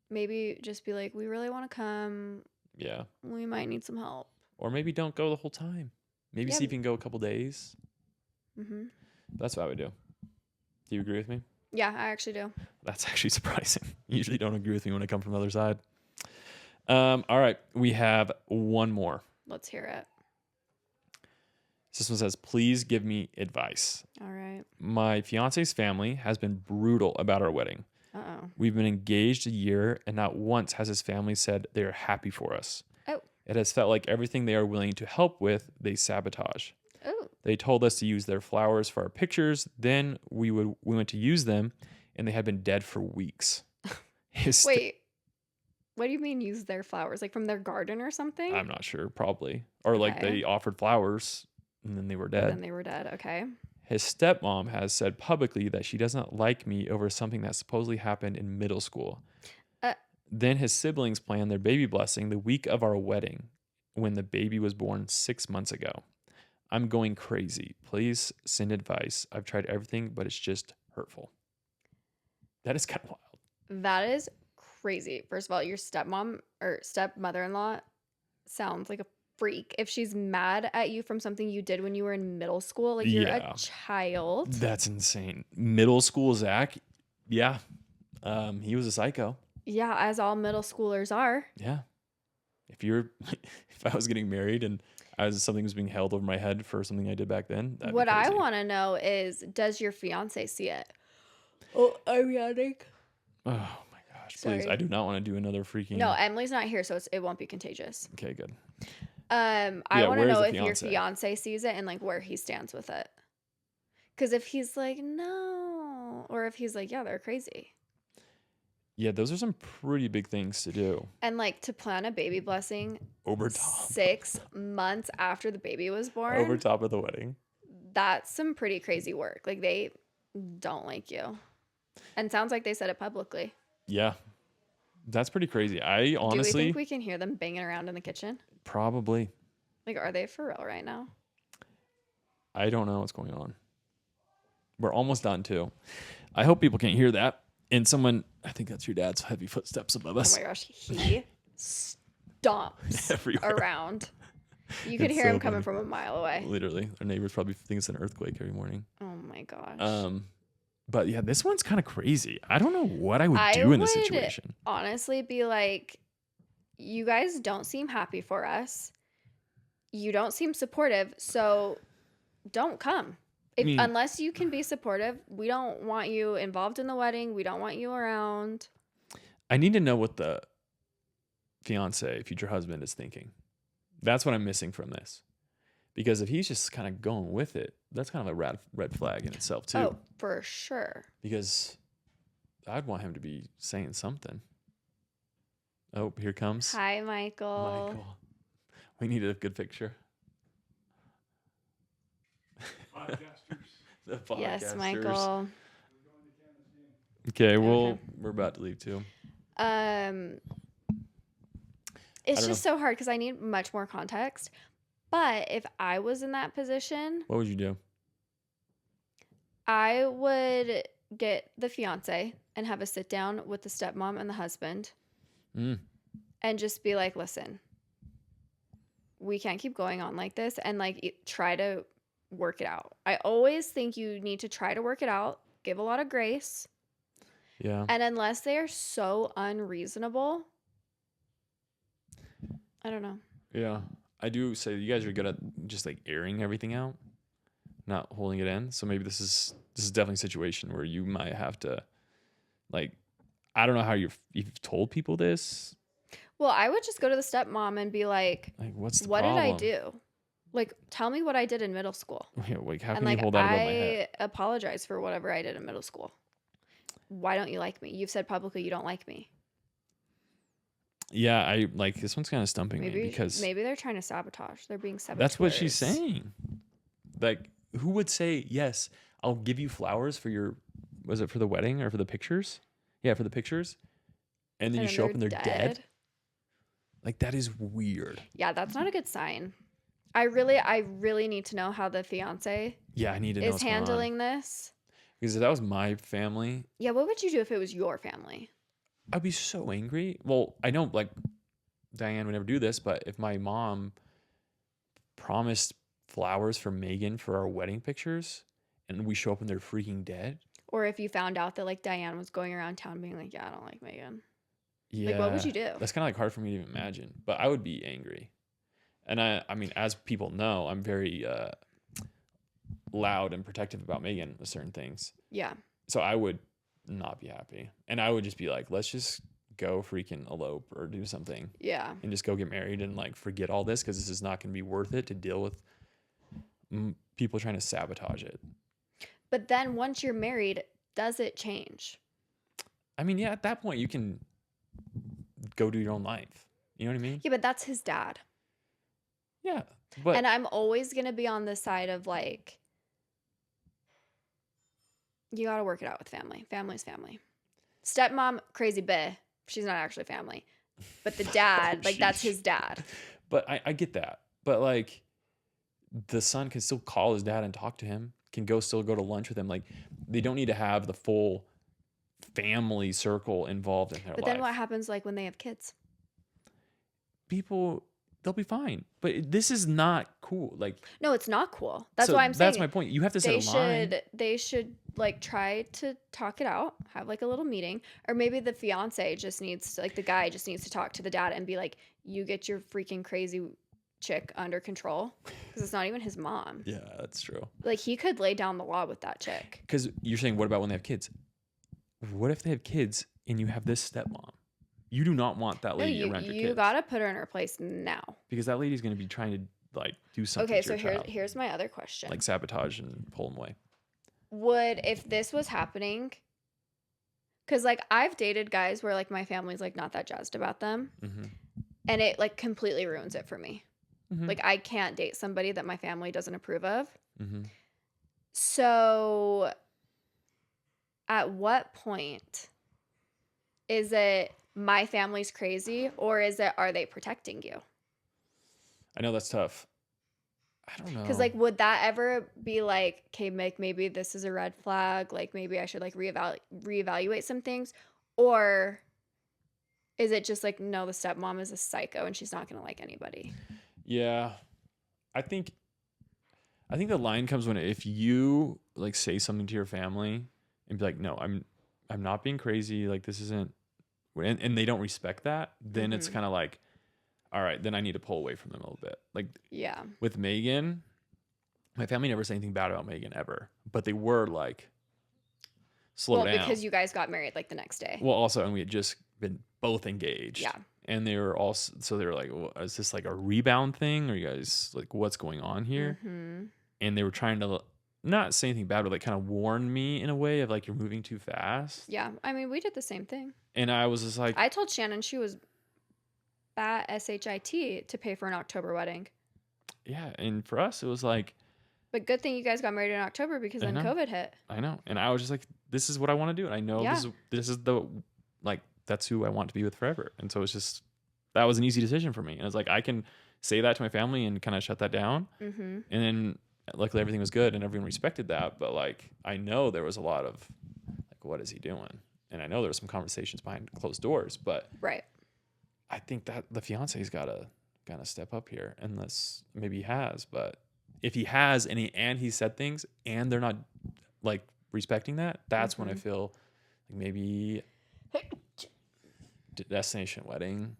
[SPEAKER 2] maybe just be like, we really want to come.
[SPEAKER 1] Yeah.
[SPEAKER 2] We might need some help.
[SPEAKER 1] Or maybe don't go the whole time. Maybe see if you can go a couple days.
[SPEAKER 2] Mm-hmm.
[SPEAKER 1] That's what I would do. Do you agree with me?
[SPEAKER 2] Yeah, I actually do. That's
[SPEAKER 1] actually surprising. You usually don't agree with me when I come from the other side. All right. We have one more.
[SPEAKER 2] Let's hear it.
[SPEAKER 1] This one says, please give me advice.
[SPEAKER 2] All right.
[SPEAKER 1] My fiance's family has been brutal about our wedding.
[SPEAKER 2] Uh-oh.
[SPEAKER 1] We've been engaged a year, and not once has his family said they are happy for us.
[SPEAKER 2] Oh.
[SPEAKER 1] It has felt like everything they are willing to help with, they sabotage.
[SPEAKER 2] Oh.
[SPEAKER 1] They told us to use their flowers for our pictures. Then we went to use them, and they had been dead for weeks.
[SPEAKER 2] Wait. What do you mean use their flowers? Like from their garden or something?
[SPEAKER 1] I'm not sure. Probably. Or like they offered flowers, and then they were dead.
[SPEAKER 2] And then they were dead. Okay.
[SPEAKER 1] His stepmom has said publicly that she does not like me over something that supposedly happened in middle school. Then his siblings planned their baby blessing the week of our wedding when the baby was born 6 months ago. I'm going crazy. Please send advice. I've tried everything, but it's just hurtful. That is kind of wild.
[SPEAKER 2] That is crazy. First of all, your stepmom or stepmother-in-law sounds like a freak. If she's mad at you from something you did when you were in middle school, like you're a child.
[SPEAKER 1] That's insane. Middle school Zach, yeah. He was a psycho.
[SPEAKER 2] Yeah, as all middle schoolers are.
[SPEAKER 1] Yeah. If I was getting married and something was being held over my head for something I did back then.
[SPEAKER 2] What I want to know is, does your fiance see it? Oh, I'm yawning.
[SPEAKER 1] Oh my gosh, please. I do not want to do another freaking.
[SPEAKER 2] No, Emily's not here, so it won't be contagious.
[SPEAKER 1] Okay, good.
[SPEAKER 2] I want to know if your fiance sees it and like where he stands with it. Because if he's like, no, or if he's like, yeah, they're crazy.
[SPEAKER 1] Yeah, those are some pretty big things to do.
[SPEAKER 2] And like to plan a baby blessing
[SPEAKER 1] over top
[SPEAKER 2] 6 months after the baby was born.
[SPEAKER 1] Over top of the wedding.
[SPEAKER 2] That's some pretty crazy work. Like they don't like you. And sounds like they said it publicly.
[SPEAKER 1] Yeah. That's pretty crazy. I honestly.
[SPEAKER 2] Do we think we can hear them banging around in the kitchen?
[SPEAKER 1] Probably.
[SPEAKER 2] Like, are they for real right now?
[SPEAKER 1] I don't know what's going on. We're almost done too. I hope people can't hear that. And someone, I think that's your dad's heavy footsteps above us.
[SPEAKER 2] Oh my gosh, he stomps around. You could hear him coming from a mile away.
[SPEAKER 1] Literally. Our neighbors probably think it's an earthquake every morning.
[SPEAKER 2] Oh my gosh.
[SPEAKER 1] But yeah, this one's kind of crazy. I don't know what I would do in this situation.
[SPEAKER 2] Honestly be like, you guys don't seem happy for us. You don't seem supportive, so don't come. Unless you can be supportive, we don't want you involved in the wedding. We don't want you around.
[SPEAKER 1] I need to know what the fiance, future husband, is thinking. That's what I'm missing from this. Because if he's just kind of going with it, that's kind of a red flag in itself too.
[SPEAKER 2] Oh, for sure.
[SPEAKER 1] Because I'd want him to be saying something. Oh, here comes.
[SPEAKER 2] Hi, Michael.
[SPEAKER 1] We need a good picture. The podcasters.
[SPEAKER 2] Yes, Michael.
[SPEAKER 1] Okay, we're about to leave too.
[SPEAKER 2] It's just so hard because I need much more context. But if I was in that position,
[SPEAKER 1] what would you do?
[SPEAKER 2] I would get the fiance and have a sit down with the stepmom and the husband and just be like, listen, we can't keep going on like this, and like try to work it out. I always think you need to try to work it out, give a lot of grace.
[SPEAKER 1] Yeah.
[SPEAKER 2] And unless they are so unreasonable, I don't know.
[SPEAKER 1] Yeah. I do say you guys are good at just like airing everything out, not holding it in. So maybe this is definitely a situation where you might have to, like, I don't know how you've told people this.
[SPEAKER 2] Well, I would just go to the stepmom and be like
[SPEAKER 1] what's the
[SPEAKER 2] what
[SPEAKER 1] problem?
[SPEAKER 2] did I do? Like, tell me what I did in middle school.
[SPEAKER 1] Yeah, like, how can you hold that above my head?
[SPEAKER 2] I apologize for whatever I did in middle school. Why don't you like me? You've said publicly you don't like me.
[SPEAKER 1] Yeah, I like this one's kind of stumping me because
[SPEAKER 2] maybe they're trying to sabotage. They're being saboteurs.
[SPEAKER 1] That's what she's saying. Like, who would say, yes, I'll give you flowers for was it for the wedding or for the pictures? Yeah, for the pictures. And then you show up and they're dead. Like, that is weird.
[SPEAKER 2] Yeah, that's not a good sign. I really need to know how the fiance
[SPEAKER 1] I need to know
[SPEAKER 2] is handling this.
[SPEAKER 1] Because if that was my family.
[SPEAKER 2] Yeah, what would you do if it was your family?
[SPEAKER 1] I'd be so angry. Well, I know like Diane would never do this, but if my mom promised flowers for Megan for our wedding pictures and we show up and they're freaking dead.
[SPEAKER 2] Or if you found out that like Diane was going around town being like, yeah, I don't like Megan.
[SPEAKER 1] Yeah.
[SPEAKER 2] Like, what would you do?
[SPEAKER 1] That's kind of like hard for me to even imagine, but I would be angry. And I mean, as people know, I'm very loud and protective about Megan with certain things.
[SPEAKER 2] Yeah.
[SPEAKER 1] So I would not be happy. And I would just be like, let's just go freaking elope or do something.
[SPEAKER 2] Yeah.
[SPEAKER 1] And just go get married and like forget all this because this is not going to be worth it to deal with people trying to sabotage it.
[SPEAKER 2] But then once you're married, does it change?
[SPEAKER 1] I mean, yeah, at that point you can go do your own life. You know what I mean?
[SPEAKER 2] Yeah, but that's his dad.
[SPEAKER 1] Yeah. But
[SPEAKER 2] and I'm always going to be on the side of like, you got to work it out with family. Family's family. Stepmom, crazy bae. She's not actually family. But the dad, like that's his dad.
[SPEAKER 1] But I get that. But like the son can still call his dad and talk to him, can still go to lunch with him. Like they don't need to have the full family circle involved in their life.
[SPEAKER 2] But then what happens like when they have kids?
[SPEAKER 1] People, they'll be fine. But this is not cool. Like
[SPEAKER 2] no, it's not cool. That's why I'm saying.
[SPEAKER 1] That's my point. You have to set a line.
[SPEAKER 2] They should like try to talk it out, have like a little meeting, or maybe the fiance just needs to, like the guy just needs to talk to the dad and be like, you get your freaking crazy chick under control, because it's not even his mom.
[SPEAKER 1] Yeah, that's true.
[SPEAKER 2] Like he could lay down the law with that chick.
[SPEAKER 1] Because you're saying, what about when they have kids? What if they have kids and you have this stepmom? You do not want that lady around your kids.
[SPEAKER 2] You gotta put her in her place now.
[SPEAKER 1] Because that lady's going to be trying to like do something.
[SPEAKER 2] Okay,
[SPEAKER 1] to your child.
[SPEAKER 2] Here's my other question.
[SPEAKER 1] Like sabotage and pull them away.
[SPEAKER 2] Would, if this was happening, because like I've dated guys where like my family's like not that jazzed about them, and it like completely ruins it for me. Like I can't date somebody that my family doesn't approve of. So at what point is it my family's crazy, or is it, are they protecting you? I
[SPEAKER 1] know that's tough. I don't know.
[SPEAKER 2] Because like, would that ever be like, okay, maybe this is a red flag, like maybe I should like reevaluate some things, or is it just like, no, the stepmom is a psycho and she's not gonna like anybody?
[SPEAKER 1] Yeah, I think the line comes when if you like say something to your family and be like, no, I'm not being crazy, like this isn't, and they don't respect that, then it's kind of like, all right, then I need to pull away from them a little bit. Like, yeah, with Megan, my family never said anything bad about Megan ever, but they were like, slow down.
[SPEAKER 2] Because you guys got married like the next day.
[SPEAKER 1] Well, also, and we had just been both engaged.
[SPEAKER 2] Yeah.
[SPEAKER 1] And they were also, so they were like, well, is this like a rebound thing? Or you guys like, what's going on here? And they were trying to not say anything bad, but like kind of warn me in a way of like, you're moving too fast.
[SPEAKER 2] Yeah. I mean, we did the same thing.
[SPEAKER 1] And I was just like,
[SPEAKER 2] I told Shannon she was at SHIT to pay for an October wedding.
[SPEAKER 1] Yeah. And for us, it was like,
[SPEAKER 2] but good thing you guys got married in October, because then COVID hit.
[SPEAKER 1] I know. And I was just like, this is what I want to do. And I know this is the, like, that's who I want to be with forever. And so it's just, that was an easy decision for me. And it's like, I can say that to my family and kind of shut that down. And then luckily everything was good and everyone respected that. But like, I know there was a lot of like, what is he doing? And I know there were some conversations behind closed doors, but I think that the fiance's got to step up here, unless maybe he has. But if he has and he said things and they're not like respecting that, that's when I feel like maybe destination wedding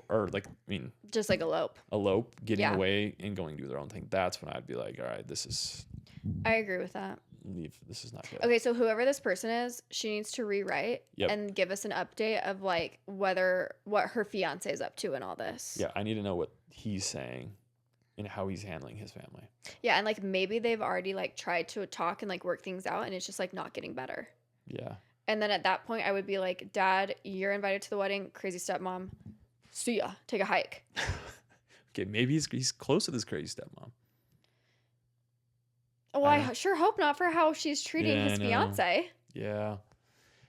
[SPEAKER 1] or like, I mean,
[SPEAKER 2] just like elope,
[SPEAKER 1] getting away and going to do their own thing. That's when I'd be like, all right,
[SPEAKER 2] I agree with that.
[SPEAKER 1] This is not good.
[SPEAKER 2] Okay, so whoever this person is, she needs to rewrite and give us an update of like what her fiance is up to in all this.
[SPEAKER 1] Yeah, I need to know what he's saying and how he's handling his family.
[SPEAKER 2] Yeah, and like maybe they've already like tried to talk and like work things out, and it's just like not getting better.
[SPEAKER 1] Yeah.
[SPEAKER 2] And then at that point, I would be like, Dad, you're invited to the wedding. Crazy stepmom. See ya. Take a hike.
[SPEAKER 1] Okay, maybe he's close to this crazy stepmom.
[SPEAKER 2] Well, I sure hope not, for how she's treating his fiance.
[SPEAKER 1] Yeah.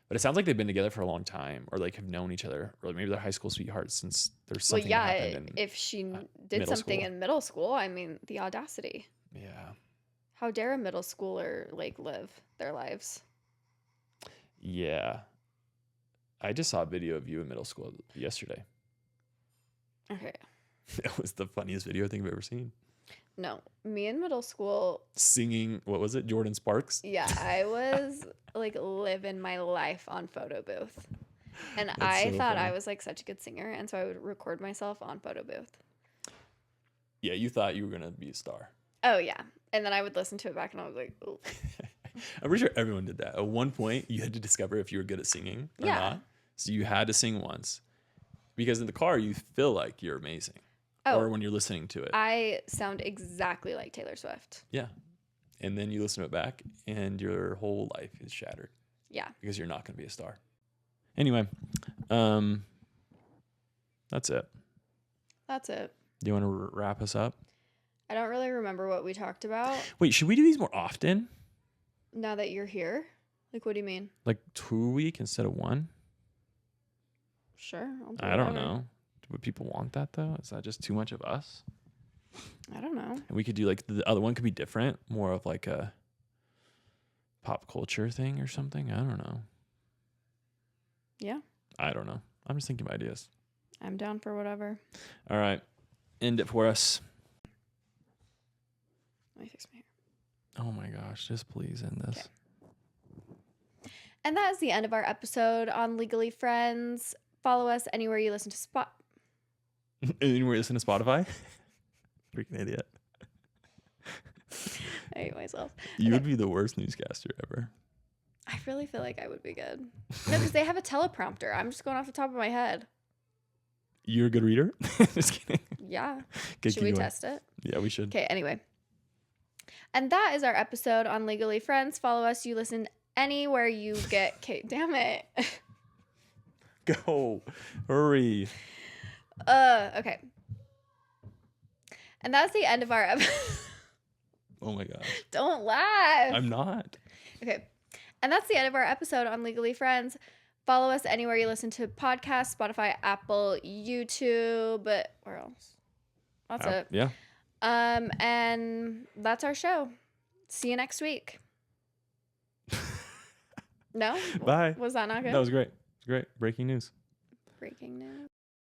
[SPEAKER 1] But it sounds like they've been together for a long time, or like have known each other, or maybe they're high school sweethearts since there's something that happened in
[SPEAKER 2] if she did something in middle school, I mean, the audacity.
[SPEAKER 1] Yeah.
[SPEAKER 2] How dare a middle schooler like live their lives?
[SPEAKER 1] Yeah. I just saw a video of you in middle school yesterday.
[SPEAKER 2] Okay.
[SPEAKER 1] It was the funniest video I think I've ever seen.
[SPEAKER 2] No, me in middle school.
[SPEAKER 1] Singing, what was it? Jordan Sparks?
[SPEAKER 2] Yeah, I was like living my life on photo booth. And
[SPEAKER 1] That's
[SPEAKER 2] I
[SPEAKER 1] so
[SPEAKER 2] thought
[SPEAKER 1] funny.
[SPEAKER 2] I was like such a good singer. And so I would record myself on photo booth.
[SPEAKER 1] Yeah, you thought you were going to be a star.
[SPEAKER 2] Oh, yeah. And then I would listen to it back and I was like, oh.
[SPEAKER 1] I'm pretty sure everyone did that. At one point, you had to discover if you were good at singing or not. So you had to sing once. Because in the car, you feel like you're amazing.
[SPEAKER 2] Oh,
[SPEAKER 1] or when you're listening to it.
[SPEAKER 2] I sound exactly like Taylor Swift.
[SPEAKER 1] Yeah. And then you listen to it back and your whole life is shattered.
[SPEAKER 2] Yeah.
[SPEAKER 1] Because you're not going to be a star. Anyway, that's it.
[SPEAKER 2] That's it.
[SPEAKER 1] Do you want to wrap us up?
[SPEAKER 2] I don't really remember what we talked about.
[SPEAKER 1] Wait, should we do these more often?
[SPEAKER 2] Now that you're here? Like, what do you mean?
[SPEAKER 1] Like 2 a week instead of 1?
[SPEAKER 2] Sure.
[SPEAKER 1] I don't know. Would people want that though? Is that just too much of us?
[SPEAKER 2] I don't know.
[SPEAKER 1] And we could do like the other one could be different, more of like a pop culture thing or something. I don't know.
[SPEAKER 2] Yeah.
[SPEAKER 1] I don't know. I'm just thinking of ideas.
[SPEAKER 2] I'm down for whatever.
[SPEAKER 1] All right. End it for us.
[SPEAKER 2] Let me fix my hair.
[SPEAKER 1] Oh my gosh. Just please end this.
[SPEAKER 2] Okay. And that is the end of our episode on Legally Friends. Follow us anywhere you listen to
[SPEAKER 1] Anywhere you listen to Spotify? Freaking idiot.
[SPEAKER 2] I hate myself.
[SPEAKER 1] You would be the worst newscaster ever.
[SPEAKER 2] I really feel like I would be good. No, because they have a teleprompter. I'm just going off the top of my head.
[SPEAKER 1] You're a good reader? Just kidding.
[SPEAKER 2] Yeah.
[SPEAKER 1] Okay,
[SPEAKER 2] should we test it?
[SPEAKER 1] Yeah, we should.
[SPEAKER 2] Okay, anyway. And that is our episode on Legally Friends. Follow us. You listen anywhere you get... Okay, damn it.
[SPEAKER 1] Go. Hurry.
[SPEAKER 2] Okay. And that's the end of our episode.
[SPEAKER 1] Oh my gosh.
[SPEAKER 2] Don't laugh.
[SPEAKER 1] I'm not.
[SPEAKER 2] Okay. And that's the end of our episode on Legally Friends. Follow us anywhere you listen to podcasts, Spotify, Apple, YouTube, but where else? That's it.
[SPEAKER 1] Yeah.
[SPEAKER 2] And that's our show. See you next week. No?
[SPEAKER 1] Bye.
[SPEAKER 2] Was that not good?
[SPEAKER 1] That was great. Great. Breaking news.
[SPEAKER 2] Breaking news.